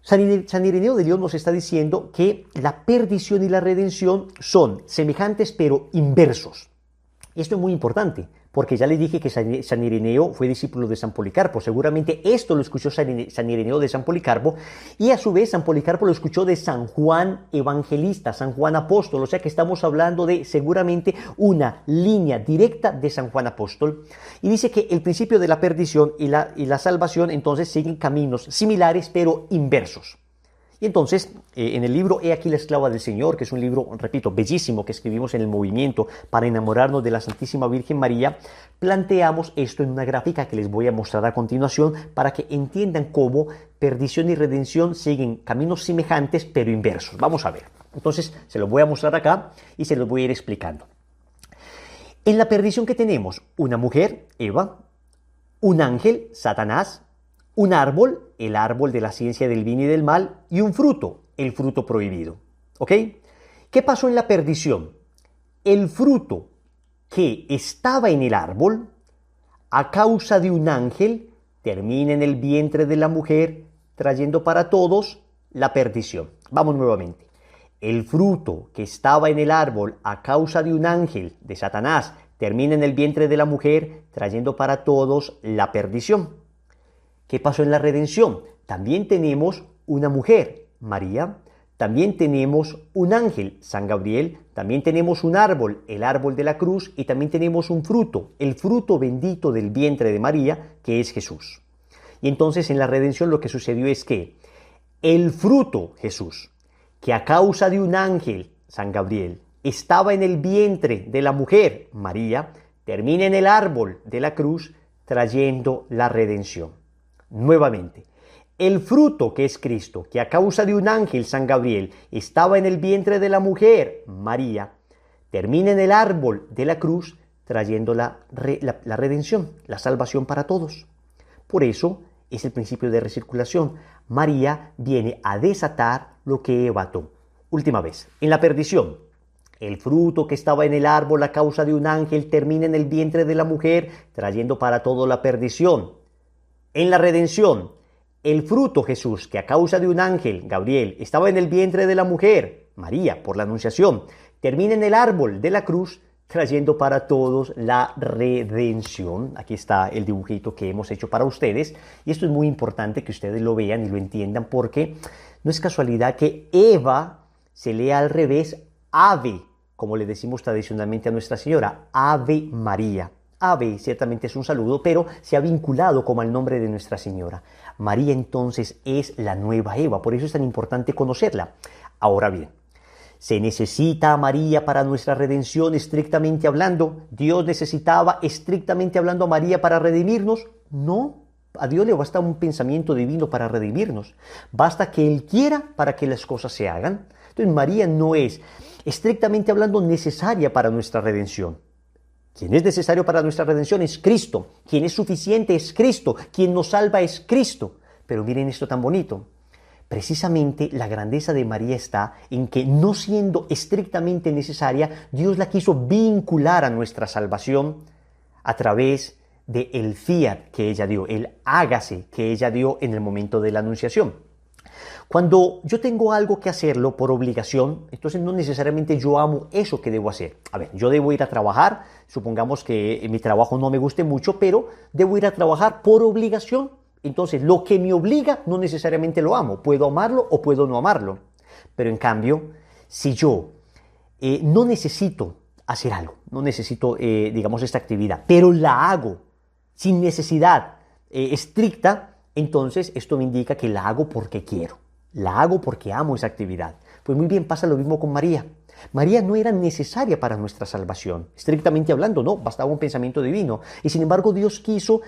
San Ireneo de León nos está diciendo que la perdición y la redención son semejantes pero inversos. Esto es muy importante, porque ya les dije que San Ireneo fue discípulo de San Policarpo. Seguramente esto lo escuchó San Ireneo de San Policarpo, y a su vez San Policarpo lo escuchó de San Juan Evangelista, San Juan Apóstol. O sea que estamos hablando de seguramente una línea directa de San Juan Apóstol. Y dice que el principio de la perdición y la salvación entonces siguen caminos similares pero inversos. Y entonces, en el libro He aquí la esclava del Señor, que es un libro, repito, bellísimo que escribimos en el movimiento para enamorarnos de la Santísima Virgen María, planteamos esto en una gráfica que les voy a mostrar a continuación para que entiendan cómo perdición y redención siguen caminos semejantes pero inversos. Vamos a ver. Entonces, se los voy a mostrar acá y se los voy a ir explicando. En la perdición que tenemos, una mujer, Eva, un ángel, Satanás, un árbol, el árbol de la ciencia del bien y del mal, y un fruto, el fruto prohibido. ¿Ok? ¿Qué pasó en la perdición? El fruto que estaba en el árbol, a causa de un ángel, termina en el vientre de la mujer, trayendo para todos la perdición. Vamos nuevamente. El fruto que estaba en el árbol, a causa de un ángel, de Satanás, termina en el vientre de la mujer, trayendo para todos la perdición. ¿Qué pasó en la redención? También tenemos una mujer, María, también tenemos un ángel, San Gabriel, también tenemos un árbol, el árbol de la cruz, y también tenemos un fruto, el fruto bendito del vientre de María, que es Jesús. Y entonces en la redención lo que sucedió es que el fruto, Jesús, que a causa de un ángel, San Gabriel, estaba en el vientre de la mujer, María, termina en el árbol de la cruz, trayendo la redención. Nuevamente, el fruto que es Cristo, que a causa de un ángel, San Gabriel, estaba en el vientre de la mujer, María, termina en el árbol de la cruz, trayendo la redención, la salvación para todos. Por eso es el principio de recirculación. María viene a desatar lo que Eva ató. Última vez, en la perdición, el fruto que estaba en el árbol a causa de un ángel termina en el vientre de la mujer, trayendo para todo la perdición. En la redención, el fruto Jesús, que a causa de un ángel, Gabriel, estaba en el vientre de la mujer, María, por la anunciación, termina en el árbol de la cruz, trayendo para todos la redención. Aquí está el dibujito que hemos hecho para ustedes, y esto es muy importante que ustedes lo vean y lo entiendan, porque no es casualidad que Eva se lea al revés, Ave, como le decimos tradicionalmente a Nuestra Señora, Ave María. Ave ciertamente es un saludo, pero se ha vinculado como al nombre de Nuestra Señora. María entonces es la nueva Eva, por eso es tan importante conocerla. Ahora bien, ¿se necesita a María para nuestra redención estrictamente hablando? ¿Dios necesitaba estrictamente hablando a María para redimirnos? No, a Dios le basta un pensamiento divino para redimirnos. Basta que Él quiera para que las cosas se hagan. Entonces María no es estrictamente hablando necesaria para nuestra redención. Quien es necesario para nuestra redención es Cristo. Quien es suficiente es Cristo. Quien nos salva es Cristo. Pero miren esto tan bonito. Precisamente la grandeza de María está en que, no siendo estrictamente necesaria, Dios la quiso vincular a nuestra salvación a través del fiat que ella dio, el hágase que ella dio en el momento de la anunciación. Cuando yo tengo algo que hacerlo por obligación, entonces no necesariamente yo amo eso que debo hacer. A ver, yo debo ir a trabajar, supongamos que mi trabajo no me guste mucho, pero debo ir a trabajar por obligación. Entonces, lo que me obliga no necesariamente lo amo. Puedo amarlo o puedo no amarlo. Pero en cambio, si yo no necesito hacer algo, no necesito, digamos, esta actividad, pero la hago sin necesidad estricta, entonces esto me indica que la hago porque quiero. La hago porque amo esa actividad. Pues muy bien, pasa lo mismo con María. María no era necesaria para nuestra salvación. Estrictamente hablando, no, bastaba un pensamiento divino. Y sin embargo, Dios quiso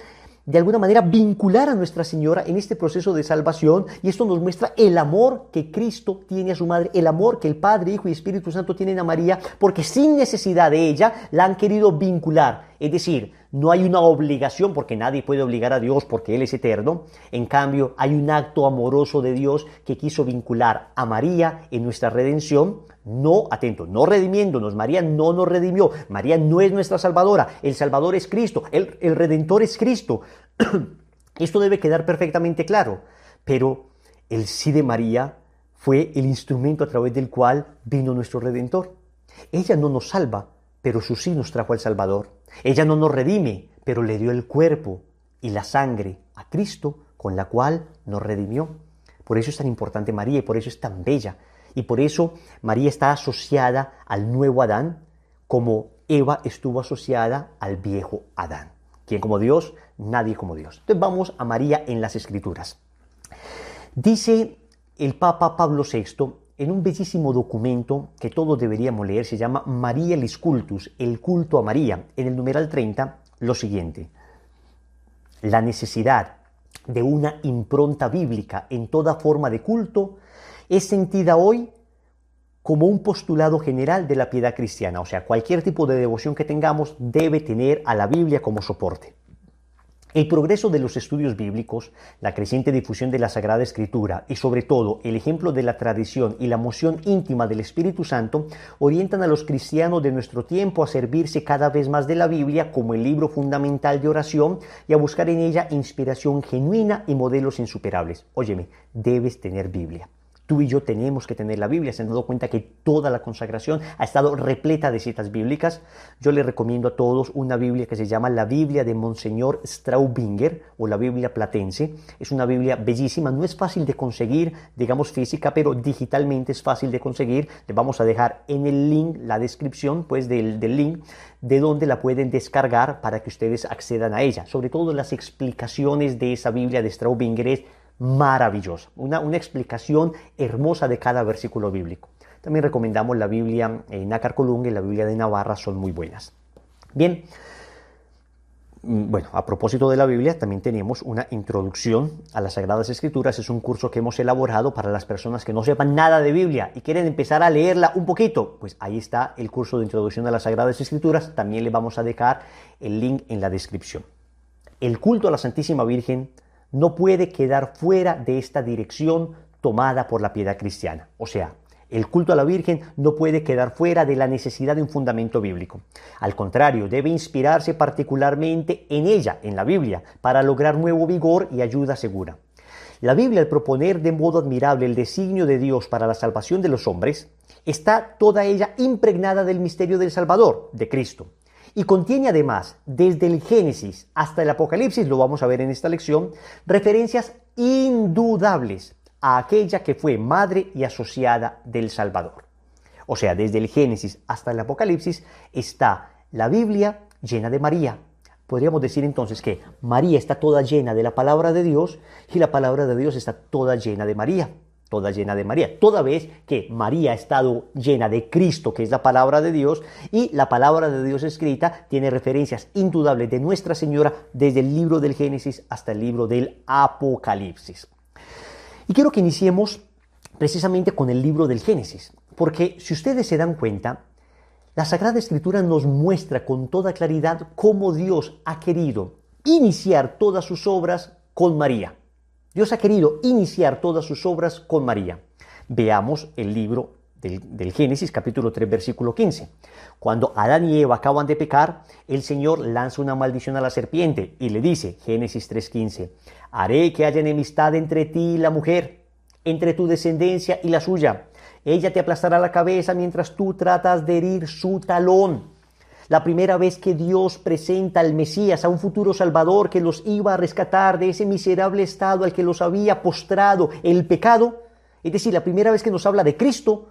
de alguna manera vincular a Nuestra Señora en este proceso de salvación, y esto nos muestra el amor que Cristo tiene a su madre, el amor que el Padre, Hijo y Espíritu Santo tienen a María, porque sin necesidad de ella la han querido vincular. Es decir, no hay una obligación, porque nadie puede obligar a Dios porque Él es eterno. En cambio, hay un acto amoroso de Dios que quiso vincular a María en nuestra redención. No, atento, no redimiéndonos. María no nos redimió. María no es nuestra salvadora. El Salvador es Cristo. El Redentor es Cristo. Esto debe quedar perfectamente claro. Pero el sí de María fue el instrumento a través del cual vino nuestro Redentor. Ella no nos salva, pero su sí nos trajo al Salvador. Ella no nos redime, pero le dio el cuerpo y la sangre a Cristo, con la cual nos redimió. Por eso es tan importante María y por eso es tan bella. Y por eso María está asociada al nuevo Adán, como Eva estuvo asociada al viejo Adán. ¿Quién como Dios? Nadie como Dios. Entonces vamos a María en las Escrituras. Dice el Papa Pablo VI en un bellísimo documento que todos deberíamos leer, se llama Marialis Cultus, el culto a María, en el numeral 30, lo siguiente: la necesidad de una impronta bíblica en toda forma de culto es sentida hoy como un postulado general de la piedad cristiana. O sea, cualquier tipo de devoción que tengamos debe tener a la Biblia como soporte. El progreso de los estudios bíblicos, la creciente difusión de la Sagrada Escritura y sobre todo el ejemplo de la tradición y la moción íntima del Espíritu Santo orientan a los cristianos de nuestro tiempo a servirse cada vez más de la Biblia como el libro fundamental de oración y a buscar en ella inspiración genuina y modelos insuperables. Óyeme, debes tener Biblia. Tú y yo tenemos que tener la Biblia. ¿Se han dado cuenta que toda la consagración ha estado repleta de citas bíblicas? Yo les recomiendo a todos una Biblia que se llama la Biblia de Monseñor Straubinger o la Biblia Platense. Es una Biblia bellísima, no es fácil de conseguir, digamos física, pero digitalmente es fácil de conseguir. Les vamos a dejar en el link, la descripción pues del link, de donde la pueden descargar para que ustedes accedan a ella. Sobre todo las explicaciones de esa Biblia de Straubinger es maravillosa, una explicación hermosa de cada versículo bíblico. También recomendamos la Biblia Nácar Colunga y la Biblia de Navarra, son muy buenas. Bien, Bueno, a propósito de la Biblia, también tenemos una introducción a las Sagradas Escrituras. Es un curso que hemos elaborado para las personas que no sepan nada de Biblia y quieren empezar a leerla un poquito. Pues ahí está el curso de introducción a las Sagradas Escrituras. También le vamos a dejar el link en la descripción. El culto a la Santísima Virgen no puede quedar fuera de esta dirección tomada por la piedad cristiana. O sea, el culto a la Virgen no puede quedar fuera de la necesidad de un fundamento bíblico. Al contrario, debe inspirarse particularmente en ella, en la Biblia, para lograr nuevo vigor y ayuda segura. La Biblia, al proponer de modo admirable el designio de Dios para la salvación de los hombres, está toda ella impregnada del misterio del Salvador, de Cristo. Y contiene además, desde el Génesis hasta el Apocalipsis, lo vamos a ver en esta lección, referencias indudables a aquella que fue madre y asociada del Salvador. O sea, desde el Génesis hasta el Apocalipsis está la Biblia llena de María. Podríamos decir entonces que María está toda llena de la palabra de Dios y la palabra de Dios está toda llena de María. Toda llena de María, toda vez que María ha estado llena de Cristo, que es la palabra de Dios, y la palabra de Dios escrita tiene referencias indudables de Nuestra Señora desde el libro del Génesis hasta el libro del Apocalipsis. Y quiero que iniciemos precisamente con el libro del Génesis, porque si ustedes se dan cuenta, la Sagrada Escritura nos muestra con toda claridad cómo Dios ha querido iniciar todas sus obras con María. Dios ha querido iniciar todas sus obras con María. Veamos el libro del Génesis, capítulo 3, versículo 15. Cuando Adán y Eva acaban de pecar, el Señor lanza una maldición a la serpiente y le dice, Génesis 3:15, haré que haya enemistad entre ti y la mujer, entre tu descendencia y la suya. Ella te aplastará la cabeza mientras tú tratas de herir su talón. La primera vez que Dios presenta al Mesías, a un futuro Salvador que los iba a rescatar de ese miserable estado al que los había postrado el pecado, es decir, la primera vez que nos habla de Cristo,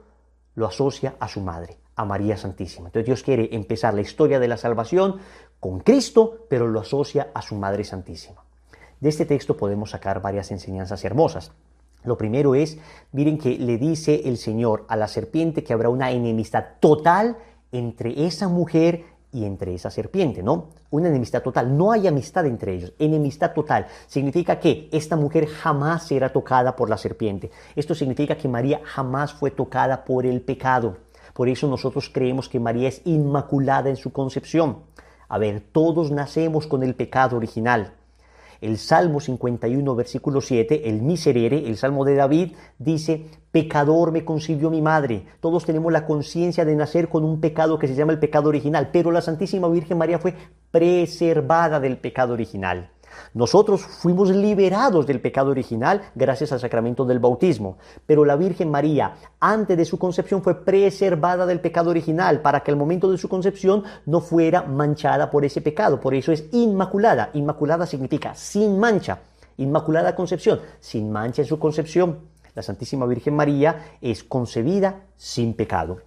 lo asocia a su madre, a María Santísima. Entonces Dios quiere empezar la historia de la salvación con Cristo, pero lo asocia a su Madre Santísima. De este texto podemos sacar varias enseñanzas hermosas. Lo primero es, miren que le dice el Señor a la serpiente que habrá una enemistad total entre esa mujer y entre esa serpiente, ¿no? Una enemistad total, no hay amistad entre ellos, enemistad total. Significa que esta mujer jamás será tocada por la serpiente. Esto significa que María jamás fue tocada por el pecado. Por eso nosotros creemos que María es inmaculada en su concepción. A ver, todos nacemos con el pecado original. El Salmo 51, versículo 7, el Miserere, el Salmo de David, dice, pecador me concibió mi madre. Todos tenemos la conciencia de nacer con un pecado que se llama el pecado original, pero la Santísima Virgen María fue preservada del pecado original. Nosotros fuimos liberados del pecado original gracias al sacramento del bautismo, pero la Virgen María, antes de su concepción, fue preservada del pecado original para que al momento de su concepción no fuera manchada por ese pecado. Por eso es inmaculada. Inmaculada significa sin mancha. Inmaculada concepción, sin mancha en su concepción. La Santísima Virgen María es concebida sin pecado.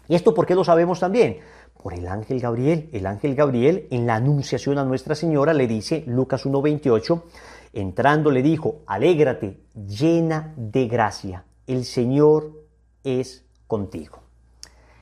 ¿Y esto por qué lo sabemos también? Por el ángel Gabriel. El ángel Gabriel en la anunciación a Nuestra Señora le dice, Lucas 1:28, entrando le dijo, alégrate, llena de gracia, el Señor es contigo.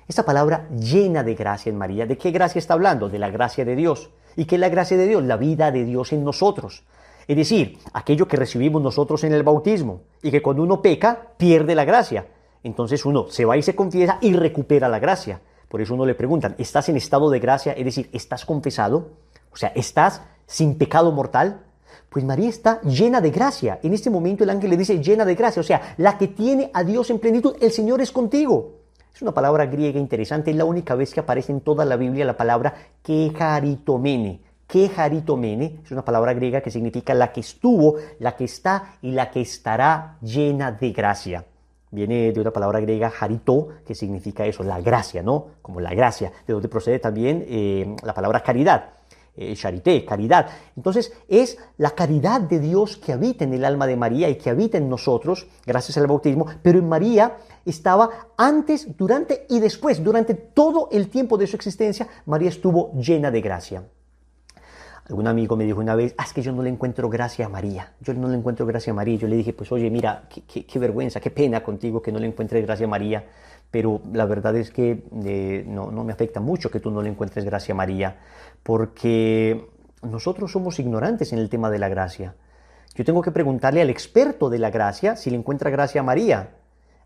Esta palabra llena de gracia en María, ¿de qué gracia está hablando? De la gracia de Dios. ¿Y qué es la gracia de Dios? La vida de Dios en nosotros. Es decir, aquello que recibimos nosotros en el bautismo y que cuando uno peca pierde la gracia. Entonces uno se va y se confiesa y recupera la gracia. Por eso uno le preguntan, ¿estás en estado de gracia? Es decir, ¿estás confesado? O sea, ¿estás sin pecado mortal? Pues María está llena de gracia. En este momento el ángel le dice llena de gracia. O sea, la que tiene a Dios en plenitud, el Señor es contigo. Es una palabra griega interesante. Es la única vez que aparece en toda la Biblia la palabra kecharitomene. Kecharitomene es una palabra griega que significa la que estuvo, la que está y la que estará llena de gracia. Viene de una palabra griega charito, que significa eso, la gracia, ¿no? Como la gracia, de donde procede también la palabra caridad, charité, caridad. Entonces, es la caridad de Dios que habita en el alma de María y que habita en nosotros, gracias al bautismo, pero en María estaba antes, durante y después, durante todo el tiempo de su existencia, María estuvo llena de gracia. Algún amigo me dijo una vez, es que yo no le encuentro gracia a María. Yo no le encuentro gracia a María. Yo le dije, pues oye, mira, qué vergüenza, qué pena contigo que no le encuentres gracia a María. Pero la verdad es que no me afecta mucho que tú no le encuentres gracia a María. Porque nosotros somos ignorantes en el tema de la gracia. Yo tengo que preguntarle al experto de la gracia si le encuentra gracia a María.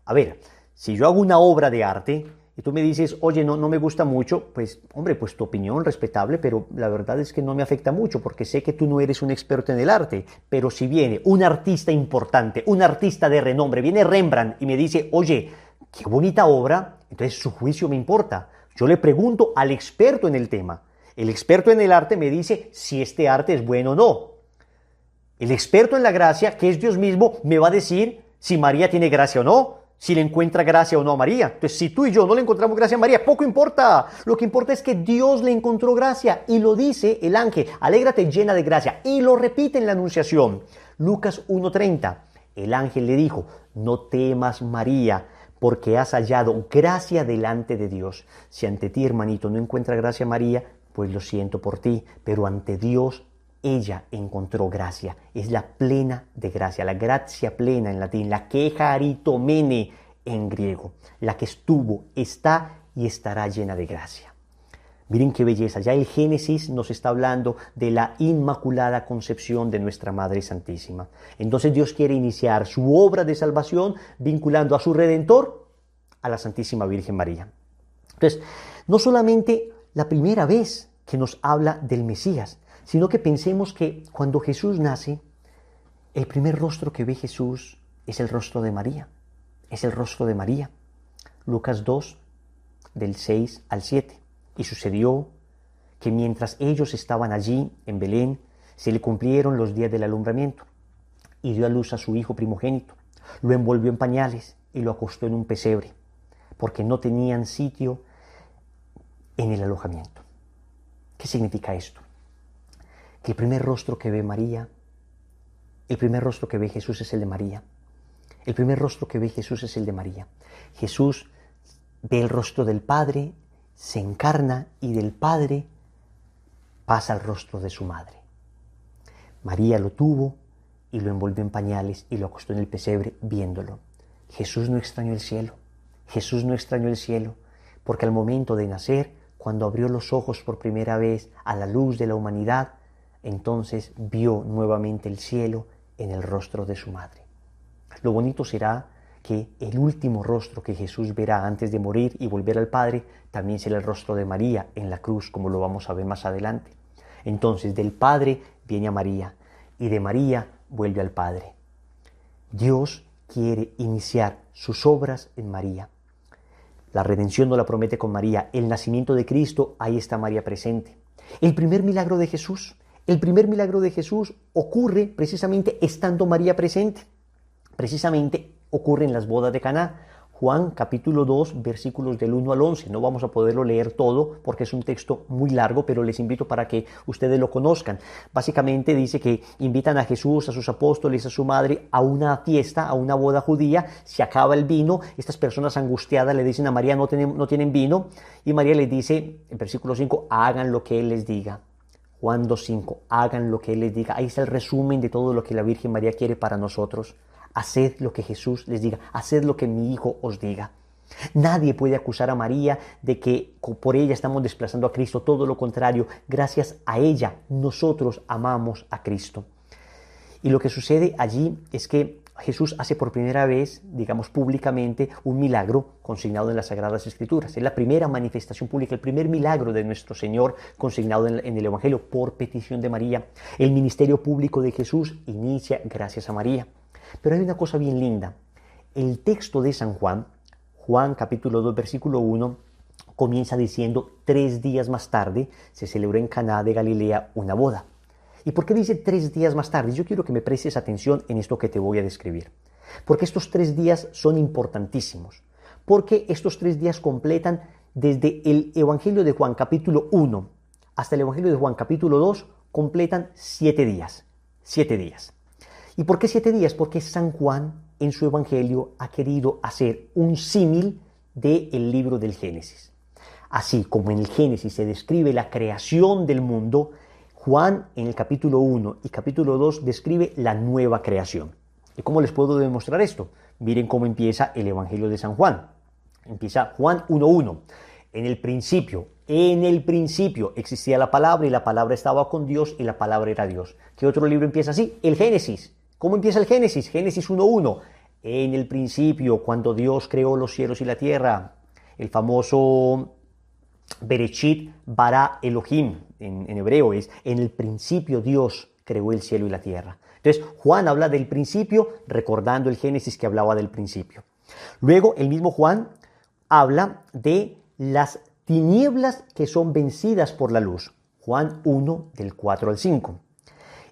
A ver, si yo hago una obra de arte y tú me dices, oye, no me gusta mucho, pues, hombre, pues tu opinión respetable, pero la verdad es que no me afecta mucho porque sé que tú no eres un experto en el arte. Pero si viene un artista importante, un artista de renombre, viene Rembrandt y me dice, oye, qué bonita obra, entonces su juicio me importa. Yo le pregunto al experto en el tema. El experto en el arte me dice si este arte es bueno o no. El experto en la gracia, que es Dios mismo, me va a decir si María tiene gracia o no, si le encuentra gracia o no a María. Entonces, si tú y yo no le encontramos gracia a María, poco importa. Lo que importa es que Dios le encontró gracia y lo dice el ángel, alégrate llena de gracia, y lo repite en la Anunciación. Lucas 1:30, el ángel le dijo, no temas María, porque has hallado gracia delante de Dios. Si ante ti, hermanito, no encuentra gracia María, pues lo siento por ti, pero ante Dios ella encontró gracia. Es la plena de gracia, la gratia plena en latín, la que charitomene en griego, la que estuvo, está y estará llena de gracia. Miren qué belleza, ya el Génesis nos está hablando de la inmaculada concepción de nuestra Madre Santísima. Entonces Dios quiere iniciar su obra de salvación vinculando a su Redentor a la Santísima Virgen María. Entonces, no solamente la primera vez que nos habla del Mesías, sino que pensemos que cuando Jesús nace, el primer rostro que ve Jesús es el rostro de María. Es el rostro de María. Lucas 2, del 6 al 7. Y sucedió que mientras ellos estaban allí en Belén, se le cumplieron los días del alumbramiento. Y dio a luz a su hijo primogénito. Lo envolvió en pañales y lo acostó en un pesebre, porque no tenían sitio en el alojamiento. ¿Qué significa esto? Que el primer rostro que ve María, el primer rostro que ve Jesús es el de María. El primer rostro que ve Jesús es el de María. Jesús ve el rostro del Padre, se encarna y del Padre pasa al rostro de su madre. María lo tuvo y lo envolvió en pañales y lo acostó en el pesebre viéndolo. Jesús no extrañó el cielo. Jesús no extrañó el cielo porque al momento de nacer, cuando abrió los ojos por primera vez a la luz de la humanidad, entonces vio nuevamente el cielo en el rostro de su madre. Lo bonito será que el último rostro que Jesús verá antes de morir y volver al Padre también será el rostro de María en la cruz, como lo vamos a ver más adelante. Entonces del Padre viene a María y de María vuelve al Padre. Dios quiere iniciar sus obras en María. La redención nos la promete con María. El nacimiento de Cristo, ahí está María presente. El primer milagro de Jesús ocurre precisamente estando María presente. Precisamente ocurre en las bodas de Caná. Juan capítulo 2, versículos del 1 al 11. No vamos a poderlo leer todo porque es un texto muy largo, pero les invito para que ustedes lo conozcan. Básicamente dice que invitan a Jesús, a sus apóstoles, a su madre a una fiesta, a una boda judía. Se acaba el vino. Estas personas angustiadas le dicen a María, no tienen vino. Y María les dice, en versículo 5, hagan lo que Él les diga. Juan 2.5, hagan lo que Él les diga. Ahí está el resumen de todo lo que la Virgen María quiere para nosotros. Haced lo que Jesús les diga, haced lo que mi Hijo os diga. Nadie puede acusar a María de que por ella estamos desplazando a Cristo, todo lo contrario, gracias a ella nosotros amamos a Cristo. Y lo que sucede allí es que Jesús hace por primera vez, digamos públicamente, un milagro consignado en las Sagradas Escrituras. Es la primera manifestación pública, el primer milagro de nuestro Señor consignado en el Evangelio por petición de María. El ministerio público de Jesús inicia gracias a María. Pero hay una cosa bien linda. El texto de San Juan, Juan capítulo 2, versículo 1, comienza diciendo 3 días más tarde se celebró en Caná de Galilea una boda. ¿Y por qué dice 3 días más tarde? Yo quiero que me prestes atención en esto que te voy a describir. Porque estos 3 días son importantísimos. Porque estos 3 días completan desde el Evangelio de Juan capítulo 1 hasta el Evangelio de Juan capítulo 2, completan 7 días. 7 días. ¿Y por qué 7 días? Porque San Juan en su Evangelio ha querido hacer un símil del libro del Génesis. Así como en el Génesis se describe la creación del mundo, Juan en el capítulo 1 y capítulo 2 describe la nueva creación. ¿Y cómo les puedo demostrar esto? Miren cómo empieza el Evangelio de San Juan. Empieza Juan 1.1. En el principio En el principio existía la palabra y la palabra estaba con Dios y la palabra era Dios. ¿Qué otro libro empieza así? El Génesis. ¿Cómo empieza el Génesis? Génesis 1:1. En el principio, cuando Dios creó los cielos y la tierra. El famoso Bereshit bara Elohim en hebreo es: en el principio Dios creó el cielo y la tierra. Entonces Juan habla del principio recordando el Génesis que hablaba del principio. Luego el mismo Juan habla de las tinieblas que son vencidas por la luz. Juan 1 del 4 al 5.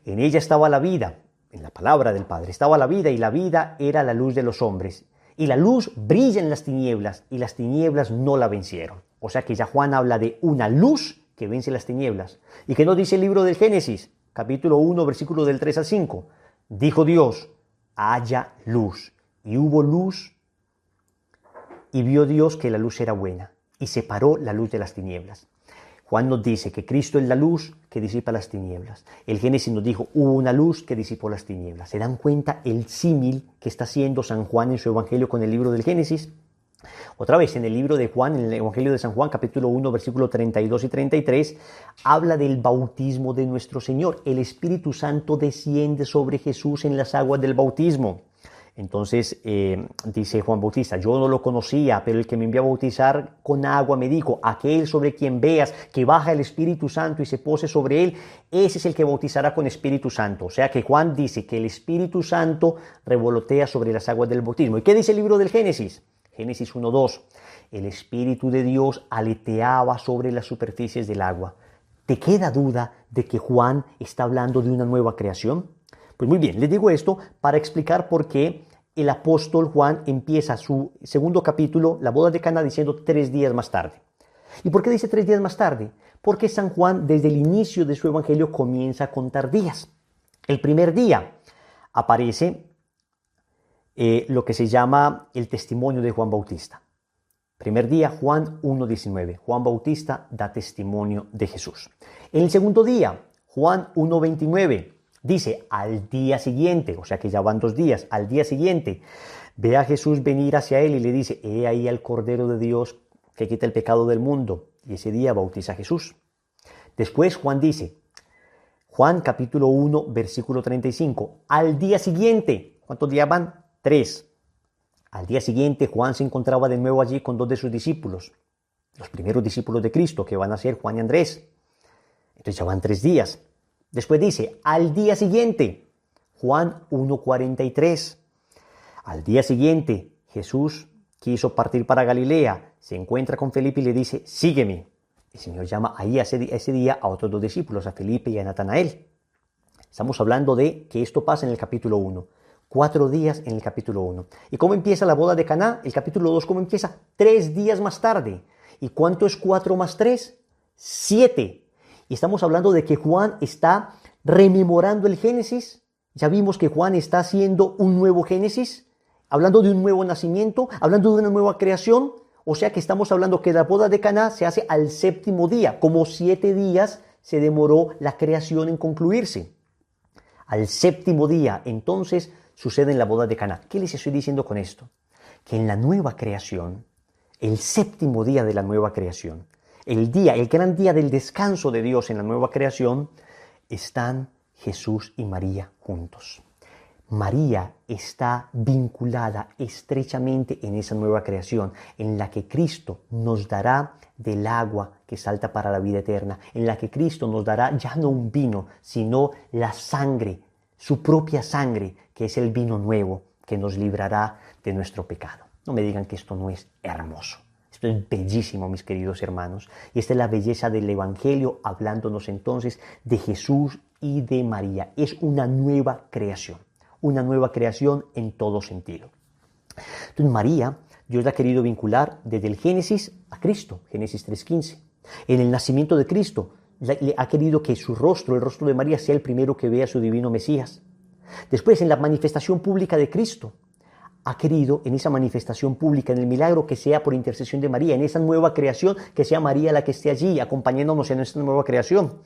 En ella estaba la vida, en la palabra del Padre estaba la vida y la vida era la luz de los hombres. Y la luz brilla en las tinieblas y las tinieblas no la vencieron. O sea que ya Juan habla de una luz que vence las tinieblas. ¿Y qué nos dice el libro del Génesis? Capítulo 1, versículo del 3 al 5. Dijo Dios, haya luz. Y hubo luz y vio Dios que la luz era buena y separó la luz de las tinieblas. Juan nos dice que Cristo es la luz que disipa las tinieblas. El Génesis nos dijo, hubo una luz que disipó las tinieblas. ¿Se dan cuenta el símil que está haciendo San Juan en su Evangelio con el libro del Génesis? Otra vez, en el libro de Juan, en el Evangelio de San Juan, capítulo 1, versículos 32 y 33, habla del bautismo de nuestro Señor. El Espíritu Santo desciende sobre Jesús en las aguas del bautismo. Entonces dice Juan Bautista, yo no lo conocía, pero el que me envió a bautizar con agua me dijo, aquel sobre quien veas que baja el Espíritu Santo y se pose sobre él, ese es el que bautizará con Espíritu Santo. O sea que Juan dice que el Espíritu Santo revolotea sobre las aguas del bautismo. ¿Y qué dice el libro del Génesis? Génesis 1:2. El Espíritu de Dios aleteaba sobre las superficies del agua. ¿Te queda duda de que Juan está hablando de una nueva creación? Pues muy bien, les digo esto para explicar por qué el apóstol Juan empieza su segundo capítulo, la boda de Caná, diciendo 3 días más tarde. ¿Y por qué dice 3 días más tarde? Porque San Juan desde el inicio de su evangelio comienza a contar días. El primer día aparece lo que se llama el testimonio de Juan Bautista. Primer día, Juan 1:19. Juan Bautista da testimonio de Jesús. En el segundo día, Juan 1:29. Dice, al día siguiente, o sea que ya van 2 días, al día siguiente, ve a Jesús venir hacia él y le dice, he ahí al Cordero de Dios que quita el pecado del mundo. Y ese día bautiza a Jesús. Después Juan dice, Juan capítulo 1, versículo 35, al día siguiente, ¿cuántos días van? 3. Al día siguiente Juan se encontraba de nuevo allí con 2 de sus discípulos, los primeros discípulos de Cristo, que van a ser Juan y Andrés. Entonces ya van 3 días. Después dice, al día siguiente, Juan 1:43. Al día siguiente, Jesús quiso partir para Galilea, se encuentra con Felipe y le dice, sígueme. El Señor llama ahí ese día a otros 2 discípulos, a Felipe y a Natanael. Estamos hablando de que esto pasa en el capítulo 1. 4 días en el capítulo 1. ¿Y cómo empieza la boda de Caná? El capítulo 2, ¿cómo empieza? 3 días más tarde. ¿Y cuánto es 4 más 3? 7. Y estamos hablando de que Juan está rememorando el Génesis. Ya vimos que Juan está haciendo un nuevo Génesis, hablando de un nuevo nacimiento, hablando de una nueva creación. O sea que estamos hablando que la boda de Caná se hace al 7º día, como 7 días se demoró la creación en concluirse. Al 7º día, entonces, sucede en la boda de Caná. ¿Qué les estoy diciendo con esto? Que en la nueva creación, el 7º día de la nueva creación, el gran día del descanso de Dios en la nueva creación, están Jesús y María juntos. María está vinculada estrechamente en esa nueva creación, en la que Cristo nos dará del agua que salta para la vida eterna, en la que Cristo nos dará ya no un vino, sino la sangre, su propia sangre, que es el vino nuevo que nos librará de nuestro pecado. No me digan que esto no es hermoso. Esto es bellísimo, mis queridos hermanos. Y esta es la belleza del Evangelio, hablándonos entonces de Jesús y de María. Es una nueva creación en todo sentido. Entonces María, Dios la ha querido vincular desde el Génesis a Cristo, Génesis 3:15. En el nacimiento de Cristo, le ha querido que su rostro, el rostro de María, sea el primero que vea a su divino Mesías. Después, en la manifestación pública de Cristo, ha querido en esa manifestación pública, en el milagro, que sea por intercesión de María, en esa nueva creación, que sea María la que esté allí acompañándonos en esta nueva creación.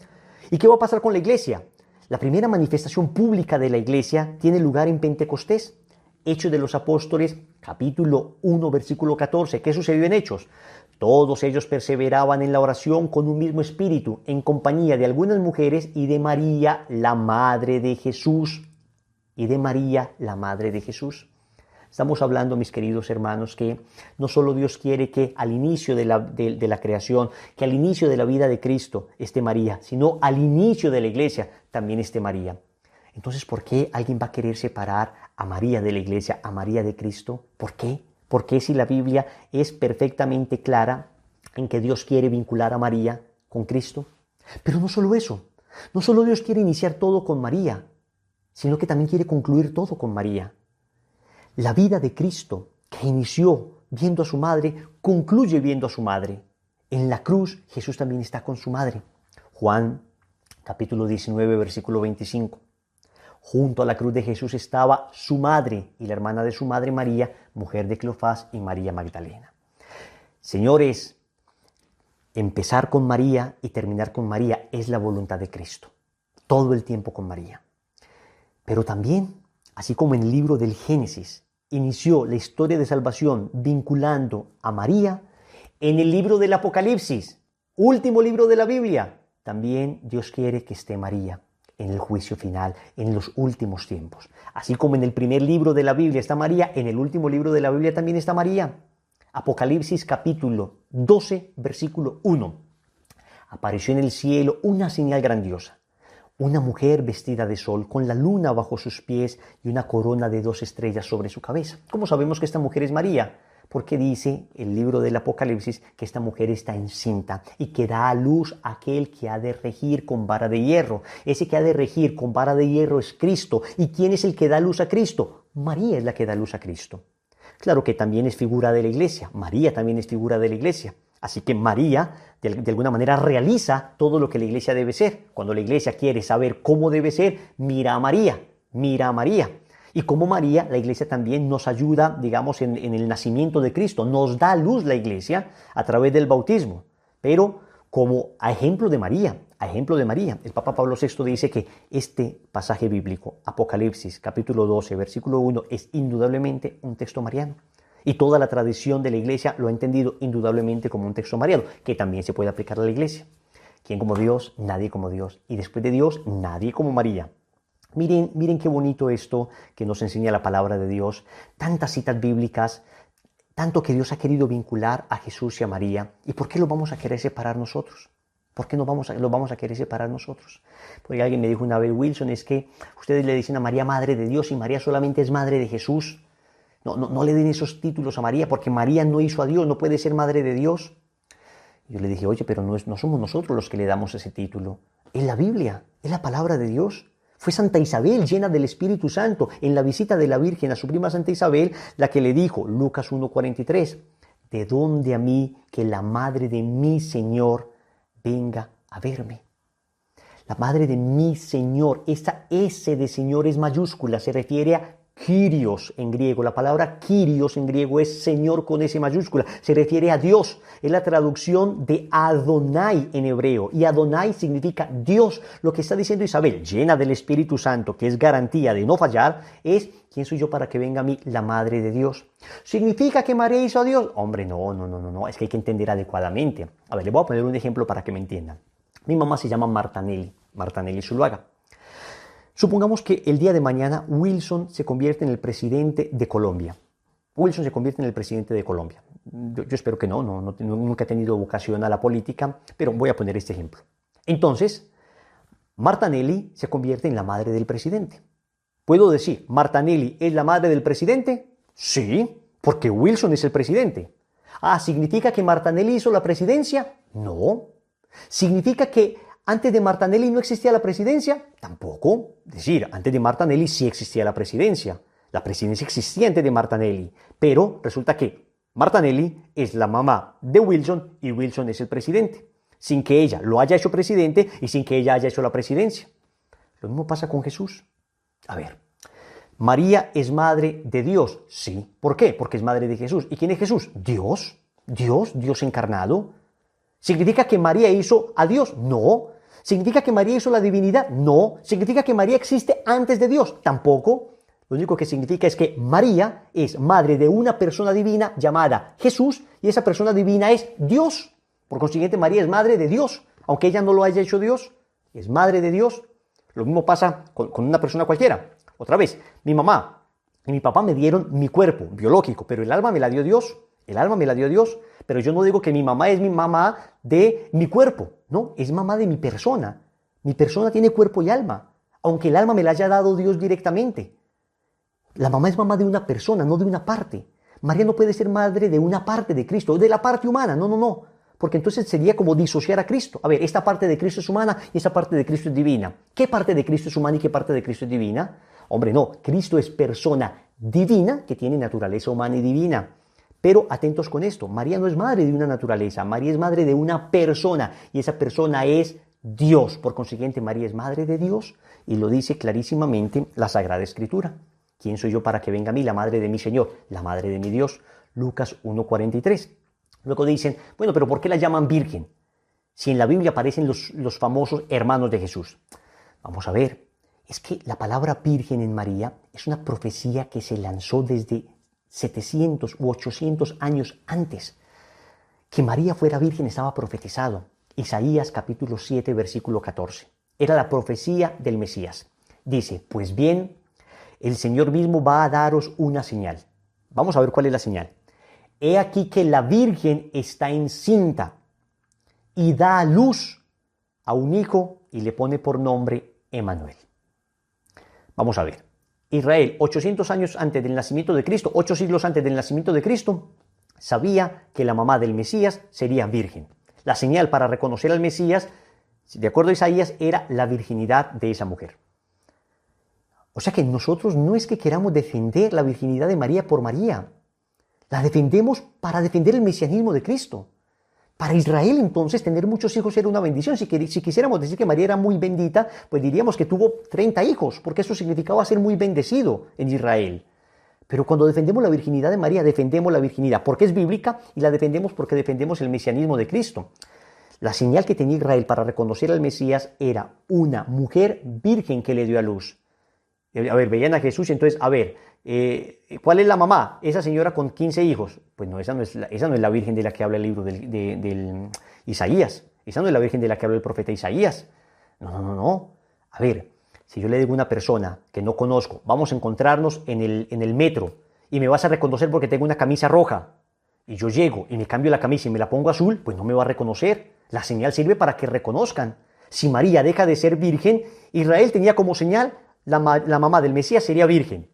¿Y qué va a pasar con la iglesia? La primera manifestación pública de la iglesia tiene lugar en Pentecostés. Hechos de los Apóstoles, capítulo 1, versículo 14. ¿Qué sucedió en Hechos? Todos ellos perseveraban en la oración con un mismo espíritu, en compañía de algunas mujeres y de María, la madre de Jesús. Y de María, la madre de Jesús. Estamos hablando, mis queridos hermanos, que no solo Dios quiere que al inicio de la creación, que al inicio de la vida de Cristo esté María, sino al inicio de la iglesia también esté María. Entonces, ¿por qué alguien va a querer separar a María de la iglesia, a María de Cristo? ¿Por qué? ¿Por qué si la Biblia es perfectamente clara en que Dios quiere vincular a María con Cristo? Pero no solo eso, no solo Dios quiere iniciar todo con María, sino que también quiere concluir todo con María. La vida de Cristo, que inició viendo a su madre, concluye viendo a su madre. En la cruz, Jesús también está con su madre. Juan, capítulo 19, versículo 25. Junto a la cruz de Jesús estaba su madre y la hermana de su madre María, mujer de Cleofás, y María Magdalena. Señores, empezar con María y terminar con María es la voluntad de Cristo. Todo el tiempo con María. Pero también, así como en el libro del Génesis inició la historia de salvación vinculando a María, en el libro del Apocalipsis, último libro de la Biblia, también Dios quiere que esté María en el juicio final, en los últimos tiempos. Así como en el primer libro de la Biblia está María, en el último libro de la Biblia también está María. Apocalipsis capítulo 12, versículo 1. Apareció en el cielo una señal grandiosa. Una mujer vestida de sol, con la luna bajo sus pies y una corona de 2 estrellas sobre su cabeza. ¿Cómo sabemos que esta mujer es María? Porque dice el libro del Apocalipsis que esta mujer está encinta y que da a luz a aquel que ha de regir con vara de hierro. Ese que ha de regir con vara de hierro es Cristo. ¿Y quién es el que da luz a Cristo? María es la que da luz a Cristo. Claro que también es figura de la iglesia. María también es figura de la iglesia. Así que María, de alguna manera, realiza todo lo que la iglesia debe ser. Cuando la iglesia quiere saber cómo debe ser, mira a María, mira a María. Y como María, la iglesia también nos ayuda, digamos, en el nacimiento de Cristo. Nos da a luz la iglesia a través del bautismo. Pero como a ejemplo de María, el Papa Pablo VI dice que este pasaje bíblico, Apocalipsis, capítulo 12, versículo 1, es indudablemente un texto mariano. Y toda la tradición de la iglesia lo ha entendido indudablemente como un texto mariano, que también se puede aplicar a la iglesia. ¿Quién como Dios? Nadie como Dios. Y después de Dios, nadie como María. Miren qué bonito esto que nos enseña la palabra de Dios. Tantas citas bíblicas, tanto que Dios ha querido vincular a Jesús y a María. ¿Y por qué lo vamos a querer separar nosotros? ¿Por qué lo vamos a querer separar nosotros? Porque alguien me dijo una vez, Wilson, es que ustedes le dicen a María madre de Dios y María solamente es madre de Jesús. No le den esos títulos a María porque María no hizo a Dios, no puede ser madre de Dios. Yo le dije, oye, pero no somos nosotros los que le damos ese título. Es la Biblia, es la palabra de Dios. Fue Santa Isabel, llena del Espíritu Santo, en la visita de la Virgen a su prima Santa Isabel, la que le dijo, Lucas 1:43, ¿de dónde a mí que la madre de mi Señor venga a verme? La madre de mi Señor, esa S de Señor es mayúscula, se refiere a Kyrios en griego. La palabra Kyrios en griego es Señor con S mayúscula. Se refiere a Dios. Es la traducción de Adonai en hebreo. Y Adonai significa Dios. Lo que está diciendo Isabel, llena del Espíritu Santo, que es garantía de no fallar, es ¿quién soy yo para que venga a mí la Madre de Dios? ¿Significa que María hizo a Dios? Hombre, no. Es que hay que entender adecuadamente. A ver, le voy a poner un ejemplo para que me entiendan. Mi mamá se llama Marta Nelly Zuluaga. Supongamos que el día de mañana Wilson se convierte en el presidente de Colombia. Wilson se convierte en el presidente de Colombia. Yo espero que nunca he tenido vocación a la política, pero voy a poner este ejemplo. Entonces, Marta Nelly se convierte en la madre del presidente. ¿Puedo decir, Marta Nelly es la madre del presidente? Sí, porque Wilson es el presidente. ¿Significa que Marta Nelly hizo la presidencia? No. ¿Significa que antes de Marta Nelly no existía la presidencia? Tampoco. Es decir, antes de Marta Nelly sí existía la presidencia. La presidencia existía antes de Marta Nelly. Pero resulta que Marta Nelly es la mamá de Wilson y Wilson es el presidente. Sin que ella lo haya hecho presidente y sin que ella haya hecho la presidencia. Lo mismo pasa con Jesús. A ver, ¿María es madre de Dios? Sí. ¿Por qué? Porque es madre de Jesús. ¿Y quién es Jesús? Dios. Dios encarnado. ¿Significa que María hizo a Dios? No. ¿Significa que María hizo la divinidad? No. ¿Significa que María existe antes de Dios? Tampoco. Lo único que significa es que María es madre de una persona divina llamada Jesús y esa persona divina es Dios. Por consiguiente, María es madre de Dios, aunque ella no lo haya hecho Dios, es madre de Dios. Lo mismo pasa con una persona cualquiera. Otra vez, mi mamá y mi papá me dieron mi cuerpo biológico, pero el alma me la dio Dios. El alma me la dio Dios, pero yo no digo que mi mamá es mi mamá de mi cuerpo, no, es mamá de mi persona. Mi persona tiene cuerpo y alma, aunque el alma me la haya dado Dios directamente. La mamá es mamá de una persona, no de una parte. María no puede ser madre de una parte de Cristo, de la parte humana, no, porque entonces sería como disociar a Cristo. A ver, esta parte de Cristo es humana y esta parte de Cristo es divina. ¿Qué parte de Cristo es humana y qué parte de Cristo es divina? Hombre, no, Cristo es persona divina que tiene naturaleza humana y divina. Pero atentos con esto, María no es madre de una naturaleza, María es madre de una persona y esa persona es Dios. Por consiguiente, María es madre de Dios y lo dice clarísimamente la Sagrada Escritura. ¿Quién soy yo para que venga a mí la madre de mi Señor, la madre de mi Dios? Lucas 1:43. Luego dicen, bueno, pero ¿por qué la llaman virgen? Si en la Biblia aparecen los famosos hermanos de Jesús. Vamos a ver, es que la palabra virgen en María es una profecía que se lanzó desde 700 u 800 años antes. Que María fuera virgen estaba profetizado. Isaías capítulo 7, versículo 14. Era la profecía del Mesías. Dice, pues bien, el Señor mismo va a daros una señal. Vamos a ver cuál es la señal. He aquí que la virgen está encinta y da a luz a un hijo y le pone por nombre Emmanuel. Vamos a ver. Israel, 800 años antes del nacimiento de Cristo, 8 siglos antes del nacimiento de Cristo, sabía que la mamá del Mesías sería virgen. La señal para reconocer al Mesías, de acuerdo a Isaías, era la virginidad de esa mujer. O sea que nosotros no es que queramos defender la virginidad de María por María. La defendemos para defender el mesianismo de Cristo. Para Israel, entonces, tener muchos hijos era una bendición. Si quisiéramos decir que María era muy bendita, pues diríamos que tuvo 30 hijos, porque eso significaba ser muy bendecido en Israel. Pero cuando defendemos la virginidad de María, defendemos la virginidad porque es bíblica y la defendemos porque defendemos el mesianismo de Cristo. La señal que tenía Israel para reconocer al Mesías era una mujer virgen que le dio a luz. A ver, veían a Jesús y entonces, a ver, ¿cuál es la mamá? Esa señora con 15 hijos. Pues no, esa no es la virgen de la que habla el libro del Isaías. Esa no es la virgen de la que habla el profeta Isaías. No. A ver, si yo le digo a una persona que no conozco, vamos a encontrarnos en el metro y me vas a reconocer porque tengo una camisa roja y yo llego y me cambio la camisa y me la pongo azul, pues no me va a reconocer. La señal sirve para que reconozcan. Si María deja de ser virgen, Israel tenía como señal la mamá del Mesías sería virgen.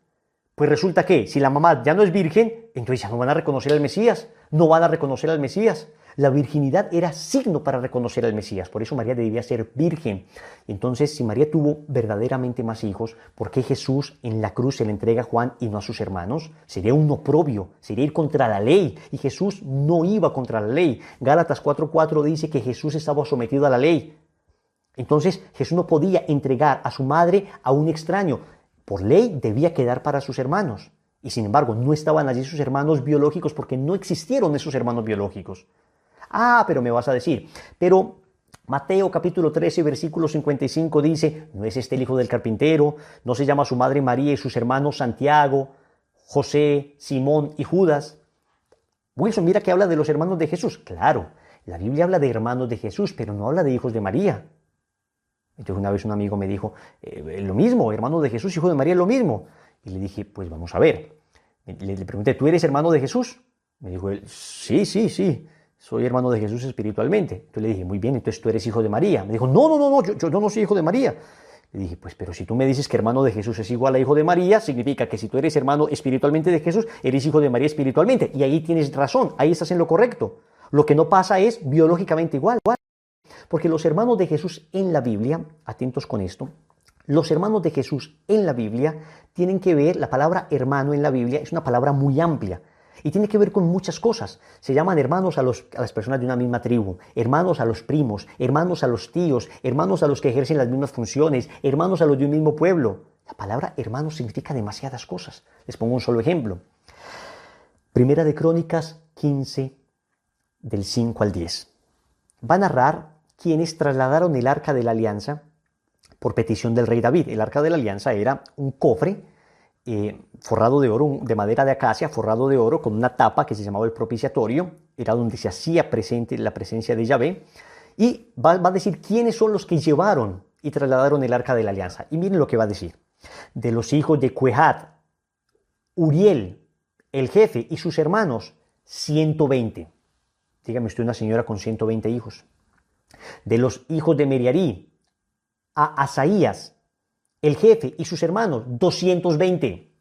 Pues resulta que si la mamá ya no es virgen, entonces ya no van a reconocer al Mesías, no van a reconocer al Mesías. La virginidad era signo para reconocer al Mesías, por eso María debía ser virgen. Entonces, si María tuvo verdaderamente más hijos, ¿por qué Jesús en la cruz se le entrega a Juan y no a sus hermanos? Sería un oprobio, sería ir contra la ley, y Jesús no iba contra la ley. Gálatas 4:4 dice que Jesús estaba sometido a la ley. Entonces Jesús no podía entregar a su madre a un extraño. Por ley debía quedar para sus hermanos. Y sin embargo no estaban allí sus hermanos biológicos porque no existieron esos hermanos biológicos. Pero me vas a decir, pero Mateo capítulo 13 versículo 55 dice, ¿no es este el hijo del carpintero? ¿No se llama su madre María y sus hermanos Santiago, José, Simón y Judas? Wilson, mira que habla de los hermanos de Jesús. Claro, la Biblia habla de hermanos de Jesús, pero no habla de hijos de María. Entonces una vez un amigo me dijo, lo mismo, hermano de Jesús, hijo de María, es lo mismo. Y le dije, pues vamos a ver. Le pregunté, ¿tú eres hermano de Jesús? Me dijo él, sí, soy hermano de Jesús espiritualmente. Entonces le dije, muy bien, entonces tú eres hijo de María. Me dijo, no, yo no soy hijo de María. Le dije, pues pero si tú me dices que hermano de Jesús es igual a hijo de María, significa que si tú eres hermano espiritualmente de Jesús, eres hijo de María espiritualmente. Y ahí tienes razón, ahí estás en lo correcto. Lo que no pasa es biológicamente igual. Porque los hermanos de Jesús en la Biblia, atentos con esto, los hermanos de Jesús en la Biblia tienen que ver, la palabra hermano en la Biblia es una palabra muy amplia y tiene que ver con muchas cosas. Se llaman hermanos a las personas de una misma tribu, hermanos a los primos, hermanos a los tíos, hermanos a los que ejercen las mismas funciones, hermanos a los de un mismo pueblo. La palabra hermano significa demasiadas cosas. Les pongo un solo ejemplo. Primera de Crónicas 15, del 5 al 10. Va a narrar quienes trasladaron el arca de la alianza por petición del rey David. El arca de la alianza era un cofre forrado de oro, de madera de acacia, forrado de oro, con una tapa que se llamaba el propiciatorio, era donde se hacía presente la presencia de Yahvé, y va a decir quiénes son los que llevaron y trasladaron el arca de la alianza. Y miren lo que va a decir. De los hijos de Quehat, Uriel, el jefe, y sus hermanos, 120. Dígame usted una señora con 120 hijos. De los hijos de Meriarí, a Asaías, el jefe, y sus hermanos, 220.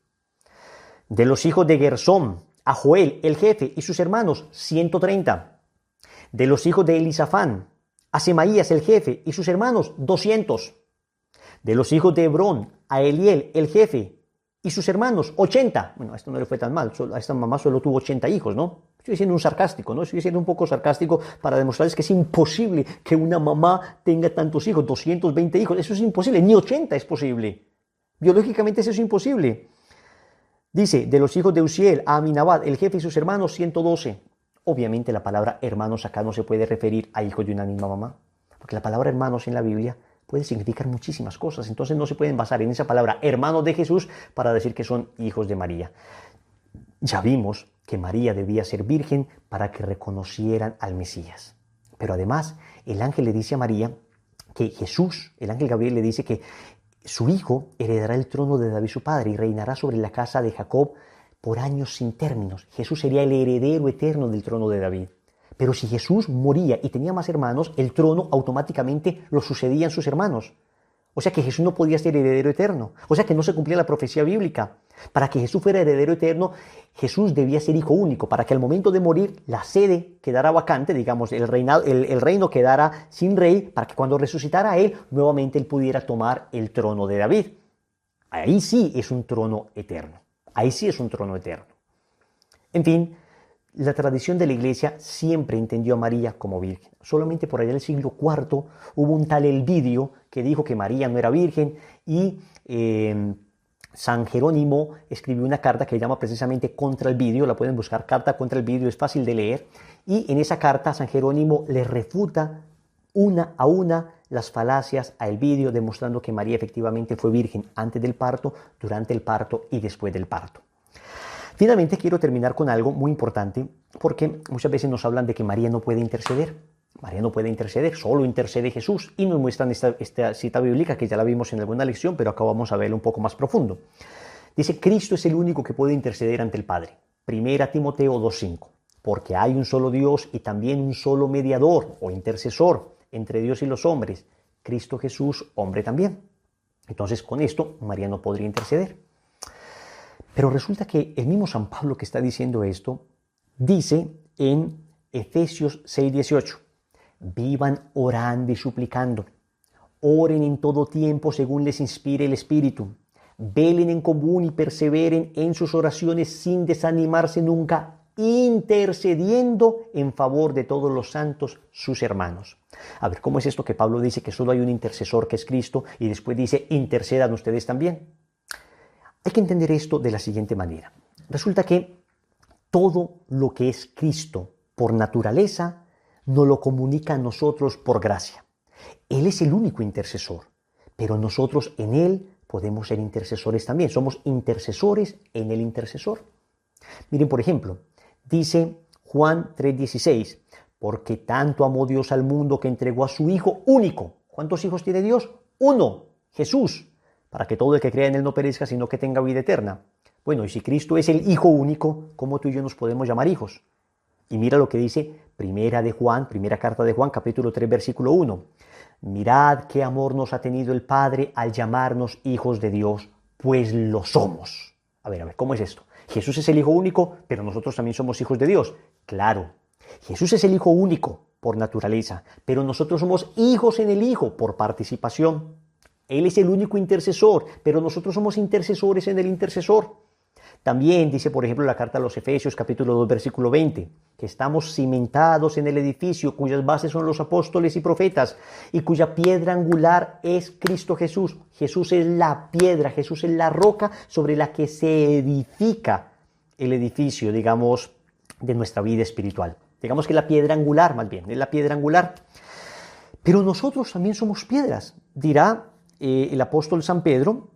De los hijos de Gersón, a Joel, el jefe, y sus hermanos, 130. De los hijos de Elisafán, a Semaías, el jefe, y sus hermanos, 200. De los hijos de Hebrón, a Eliel, el jefe, y sus hermanos, 80. Bueno, a esto no le fue tan mal, a esta mamá solo tuvo 80 hijos, ¿no? Estoy siendo un sarcástico, ¿no? Estoy siendo un poco sarcástico para demostrarles que es imposible que una mamá tenga tantos hijos, 220 hijos. Eso es imposible, ni 80 es posible. Biológicamente eso es imposible. Dice, de los hijos de Uziel, a Aminabad, el jefe, y sus hermanos, 112. Obviamente la palabra hermanos acá no se puede referir a hijos de una misma mamá, porque la palabra hermanos en la Biblia puede significar muchísimas cosas. Entonces no se pueden basar en esa palabra hermanos de Jesús para decir que son hijos de María. Ya vimos que María debía ser virgen para que reconocieran al Mesías. Pero además el ángel le dice a María que Jesús, el ángel Gabriel le dice que su hijo heredará el trono de David su padre y reinará sobre la casa de Jacob por años sin términos. Jesús sería el heredero eterno del trono de David. Pero si Jesús moría y tenía más hermanos, el trono automáticamente lo sucedían sus hermanos. O sea que Jesús no podía ser heredero eterno. O sea que no se cumplía la profecía bíblica. Para que Jesús fuera heredero eterno, Jesús debía ser hijo único, para que al momento de morir la sede quedara vacante, digamos, el reino quedara sin rey, para que cuando resucitara él, nuevamente él pudiera tomar el trono de David. Ahí sí es un trono eterno. Ahí sí es un trono eterno. En fin, la tradición de la Iglesia siempre entendió a María como virgen. Solamente por allá en el siglo IV hubo un tal Elvidio que dijo que María no era virgen y San Jerónimo escribió una carta que se llama precisamente Contra Elvidio. La pueden buscar, Carta contra Elvidio, es fácil de leer. Y en esa carta San Jerónimo le refuta una a una las falacias a Elvidio, demostrando que María efectivamente fue virgen antes del parto, durante el parto y después del parto. Finalmente quiero terminar con algo muy importante, porque muchas veces nos hablan de que María no puede interceder. María no puede interceder, solo intercede Jesús, y nos muestran esta cita bíblica que ya la vimos en alguna lección, pero acá vamos a verla un poco más profundo. Dice, Cristo es el único que puede interceder ante el Padre. 1 Timoteo 2:5, porque hay un solo Dios y también un solo mediador o intercesor entre Dios y los hombres, Cristo Jesús, hombre también. Entonces con esto María no podría interceder. Pero resulta que el mismo San Pablo que está diciendo esto, dice en Efesios 6:18, vivan orando y suplicando, oren en todo tiempo según les inspire el Espíritu, velen en común y perseveren en sus oraciones sin desanimarse nunca, intercediendo en favor de todos los santos, sus hermanos. A ver, ¿cómo es esto que Pablo dice que solo hay un intercesor que es Cristo y después dice, intercedan ustedes también? Hay que entender esto de la siguiente manera. Resulta que todo lo que es Cristo por naturaleza nos lo comunica a nosotros por gracia. Él es el único intercesor, pero nosotros en Él podemos ser intercesores también. Somos intercesores en el intercesor. Miren, por ejemplo, dice Juan 3:16, porque tanto amó Dios al mundo que entregó a su Hijo único. ¿Cuántos hijos tiene Dios? Uno, Jesús, para que todo el que crea en Él no perezca, sino que tenga vida eterna. Bueno, y si Cristo es el Hijo único, ¿cómo tú y yo nos podemos llamar hijos? Y mira lo que dice primera carta de Juan, capítulo 3, versículo 1. Mirad qué amor nos ha tenido el Padre al llamarnos hijos de Dios, pues lo somos. A ver, ¿cómo es esto? Jesús es el Hijo único, pero nosotros también somos hijos de Dios. Claro, Jesús es el Hijo único por naturaleza, pero nosotros somos hijos en el Hijo por participación. Él es el único intercesor, pero nosotros somos intercesores en el intercesor. También dice, por ejemplo, la carta a los Efesios, capítulo 2, versículo 20, que estamos cimentados en el edificio cuyas bases son los apóstoles y profetas y cuya piedra angular es Cristo Jesús. Jesús es la piedra, Jesús es la roca sobre la que se edifica el edificio, digamos, de nuestra vida espiritual. Digamos que la piedra angular, más bien, es la piedra angular. Pero nosotros también somos piedras, dirá el apóstol San Pedro,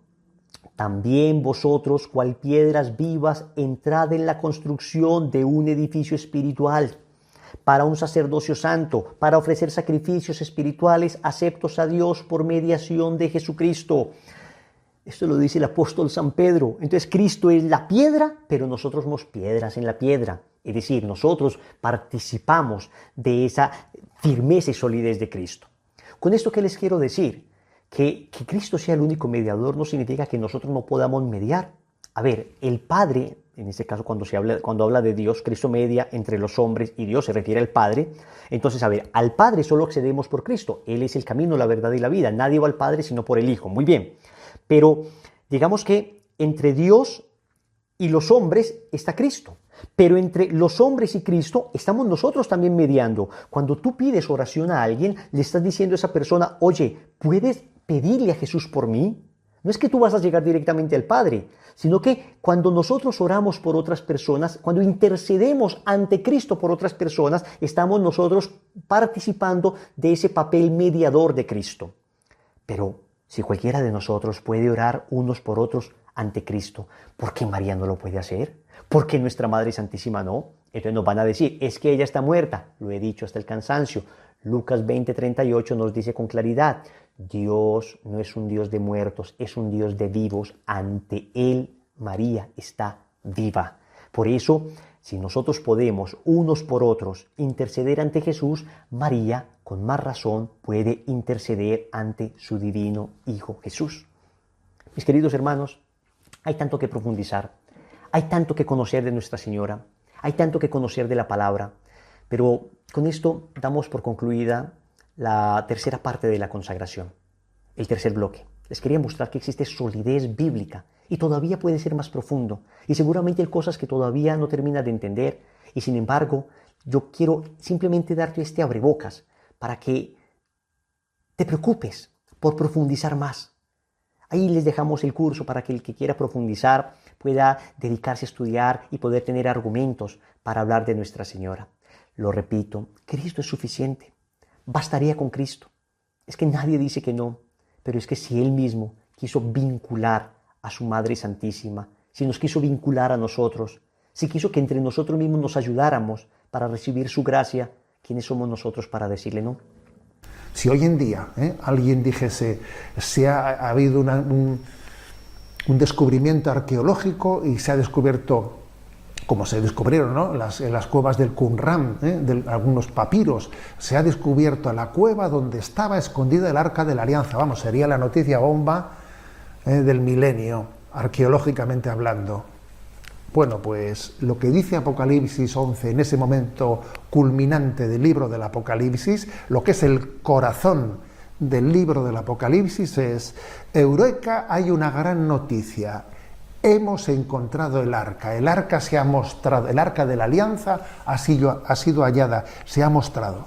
también vosotros, cual piedras vivas, entrad en la construcción de un edificio espiritual, para un sacerdocio santo, para ofrecer sacrificios espirituales aceptos a Dios por mediación de Jesucristo. Esto lo dice el apóstol San Pedro. Entonces Cristo es la piedra, pero nosotros somos piedras en la piedra. Es decir, nosotros participamos de esa firmeza y solidez de Cristo. Con esto, ¿qué les quiero decir? Que Cristo sea el único mediador no significa que nosotros no podamos mediar. A ver, el Padre, en este caso cuando habla de Dios, Cristo media entre los hombres y Dios, se refiere al Padre. Entonces, a ver, al Padre solo accedemos por Cristo. Él es el camino, la verdad y la vida. Nadie va al Padre sino por el Hijo. Muy bien. Pero digamos que entre Dios y los hombres está Cristo. Pero entre los hombres y Cristo estamos nosotros también mediando. Cuando tú pides oración a alguien, le estás diciendo a esa persona, oye, ¿puedes pedirle a Jesús por mí? No es que tú vas a llegar directamente al Padre, sino que cuando nosotros oramos por otras personas, cuando intercedemos ante Cristo por otras personas, estamos nosotros participando de ese papel mediador de Cristo. Pero si cualquiera de nosotros puede orar unos por otros ante Cristo, ¿por qué María no lo puede hacer? ¿Por qué nuestra Madre Santísima no? Entonces nos van a decir, es que ella está muerta. Lo he dicho hasta el cansancio. Lucas 20:38 nos dice con claridad, Dios no es un Dios de muertos, es un Dios de vivos. Ante Él, María está viva. Por eso, si nosotros podemos unos por otros interceder ante Jesús, María, con más razón, puede interceder ante su divino Hijo Jesús. Mis queridos hermanos, hay tanto que profundizar, hay tanto que conocer de Nuestra Señora, hay tanto que conocer de la palabra, pero con esto damos por concluida la tercera parte de la consagración, el tercer bloque. Les quería mostrar que existe solidez bíblica y todavía puede ser más profundo y seguramente hay cosas que todavía no terminas de entender y sin embargo yo quiero simplemente darte este abrebocas para que te preocupes por profundizar más. Ahí les dejamos el curso para que el que quiera profundizar pueda dedicarse a estudiar y poder tener argumentos para hablar de Nuestra Señora. Lo repito, Cristo es suficiente. Bastaría con Cristo. Es que nadie dice que no, pero es que si Él mismo quiso vincular a su Madre Santísima, si nos quiso vincular a nosotros, si quiso que entre nosotros mismos nos ayudáramos para recibir su gracia, ¿quiénes somos nosotros para decirle no? Si hoy en día alguien dijese, ha habido un descubrimiento arqueológico y se ha descubierto, como se descubrieron, ¿no?, en las cuevas del Qumran, de algunos papiros, se ha descubierto la cueva donde estaba escondida el Arca de la Alianza. Vamos, sería la noticia bomba del milenio, arqueológicamente hablando. Bueno, pues lo que dice Apocalipsis 11 en ese momento culminante del libro del Apocalipsis, lo que es el corazón del libro del Apocalipsis es: Eureka, hay una gran noticia. Hemos encontrado el arca se ha mostrado, el arca de la alianza ha sido hallada, se ha mostrado.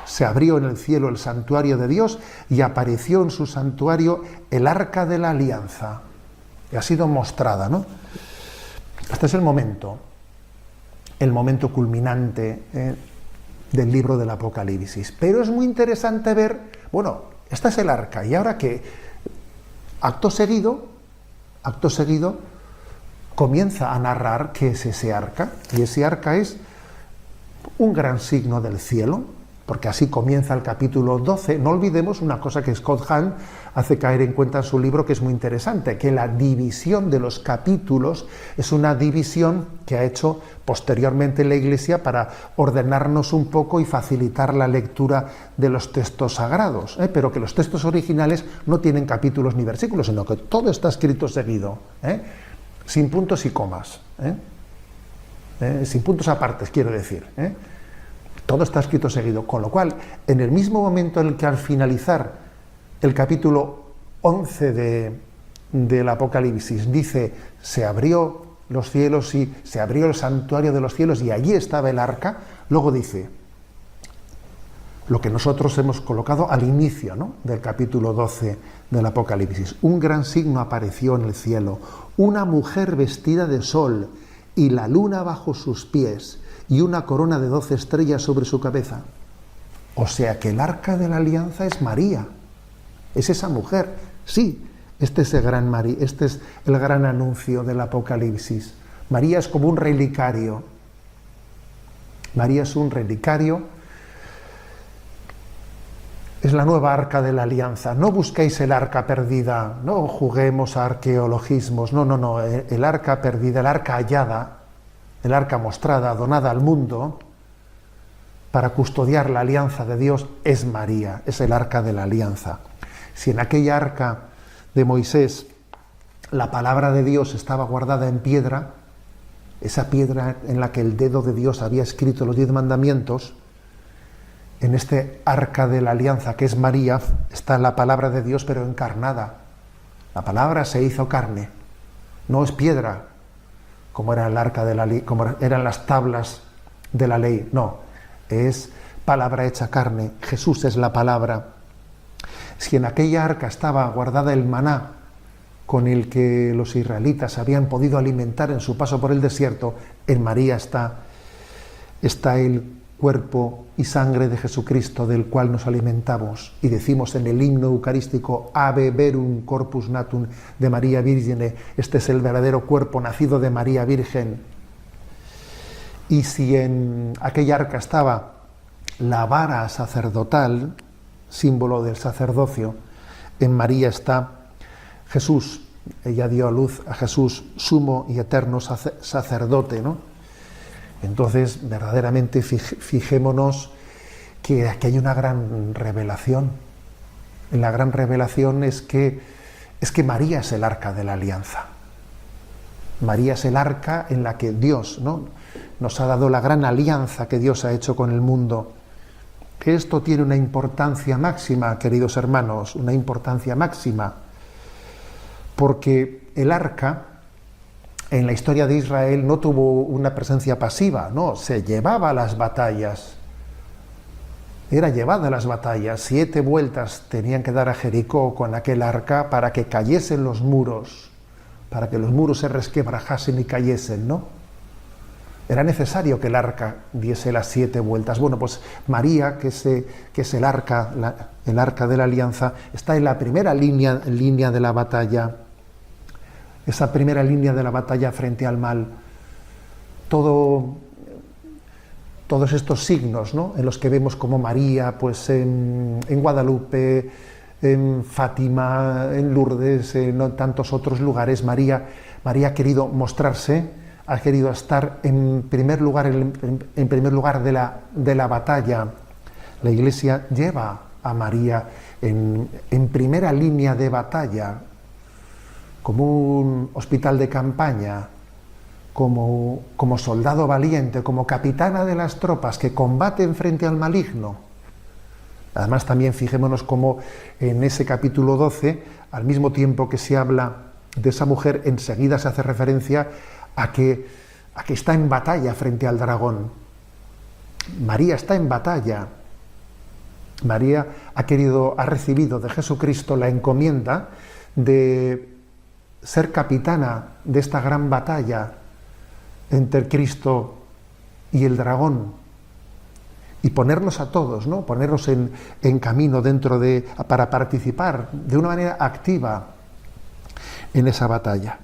Se abrió en el cielo el santuario de Dios y apareció en su santuario el arca de la alianza. Y ha sido mostrada, ¿no? Este es el momento culminante del libro del Apocalipsis. Pero es muy interesante ver, bueno, esta es el arca, y ahora que acto seguido, comienza a narrar qué es ese arca, y ese arca es un gran signo del cielo, porque así comienza el capítulo 12. No olvidemos una cosa que Scott Hahn hace caer en cuenta en su libro, que es muy interesante, que la división de los capítulos es una división que ha hecho posteriormente la Iglesia para ordenarnos un poco y facilitar la lectura de los textos sagrados, pero que los textos originales no tienen capítulos ni versículos, sino que todo está escrito seguido, sin puntos y comas, sin puntos apartes, quiero decir, todo está escrito seguido, con lo cual, en el mismo momento en el que al finalizar el capítulo 11 del Apocalipsis dice, se abrió los cielos y se abrió el santuario de los cielos y allí estaba el arca, luego dice lo que nosotros hemos colocado al inicio, ¿no?, del capítulo 12 del Apocalipsis. Un gran signo apareció en el cielo, una mujer vestida de sol y la luna bajo sus pies, y una corona de 12 estrellas sobre su cabeza. O sea que el arca de la alianza es María, es esa mujer, sí, Este es este es el gran anuncio del Apocalipsis. María es como un relicario. María es un relicario. Es la nueva arca de la alianza. No busquéis el arca perdida, no juguemos a arqueologismos. No. El arca perdida, el arca hallada, el arca mostrada, donada al mundo, para custodiar la alianza de Dios, es María, es el arca de la alianza. Si en aquella arca de Moisés la palabra de Dios estaba guardada en piedra, esa piedra en la que el dedo de Dios había escrito los 10 mandamientos, en este arca de la alianza que es María está la palabra de Dios pero encarnada. La palabra se hizo carne, no es piedra como era el arca de la ley, como eran las tablas de la ley, no, es palabra hecha carne. Jesús es la palabra. Si en aquella arca estaba guardada el maná con el que los israelitas habían podido alimentar en su paso por el desierto, en María está el cuerpo y sangre de Jesucristo del cual nos alimentamos. Y decimos en el himno eucarístico, Ave verum corpus natum de María Virgine, este es el verdadero cuerpo nacido de María Virgen. Y si en aquella arca estaba la vara sacerdotal, símbolo del sacerdocio, en María está Jesús. Ella dio a luz a Jesús, sumo y eterno sacerdote, ¿no? Entonces, verdaderamente, fijémonos que aquí hay una gran revelación. La gran revelación es que María es el arca de la alianza. María es el arca en la que Dios, ¿no?, nos ha dado la gran alianza que Dios ha hecho con el mundo. Que esto tiene una importancia máxima, queridos hermanos, una importancia máxima, porque el arca en la historia de Israel no tuvo una presencia pasiva, no, se llevaba a las batallas, era llevada a las batallas. 7 vueltas tenían que dar a Jericó con aquel arca para que cayesen los muros, para que los muros se resquebrajasen y cayesen, ¿no? Era necesario que el arca diese las 7 vueltas. Bueno, pues María, que es el arca de la alianza, está en la primera línea de la batalla, esa primera línea de la batalla frente al mal. Todos estos signos, ¿no?, en los que vemos como María, pues en Guadalupe, en Fátima, en Lourdes, en tantos otros lugares, María ha querido mostrarse, ha querido estar en primer lugar de la batalla. La Iglesia lleva a María en primera línea de batalla, como un hospital de campaña, como soldado valiente, como capitana de las tropas que combaten frente al maligno. Además, también fijémonos cómo en ese capítulo 12, al mismo tiempo que se habla de esa mujer, enseguida se hace referencia a que está en batalla frente al dragón. María está en batalla. María ha recibido de Jesucristo la encomienda de ser capitana de esta gran batalla entre Cristo y el dragón, y ponernos a todos, ¿no?, ponernos en camino para participar de una manera activa en esa batalla.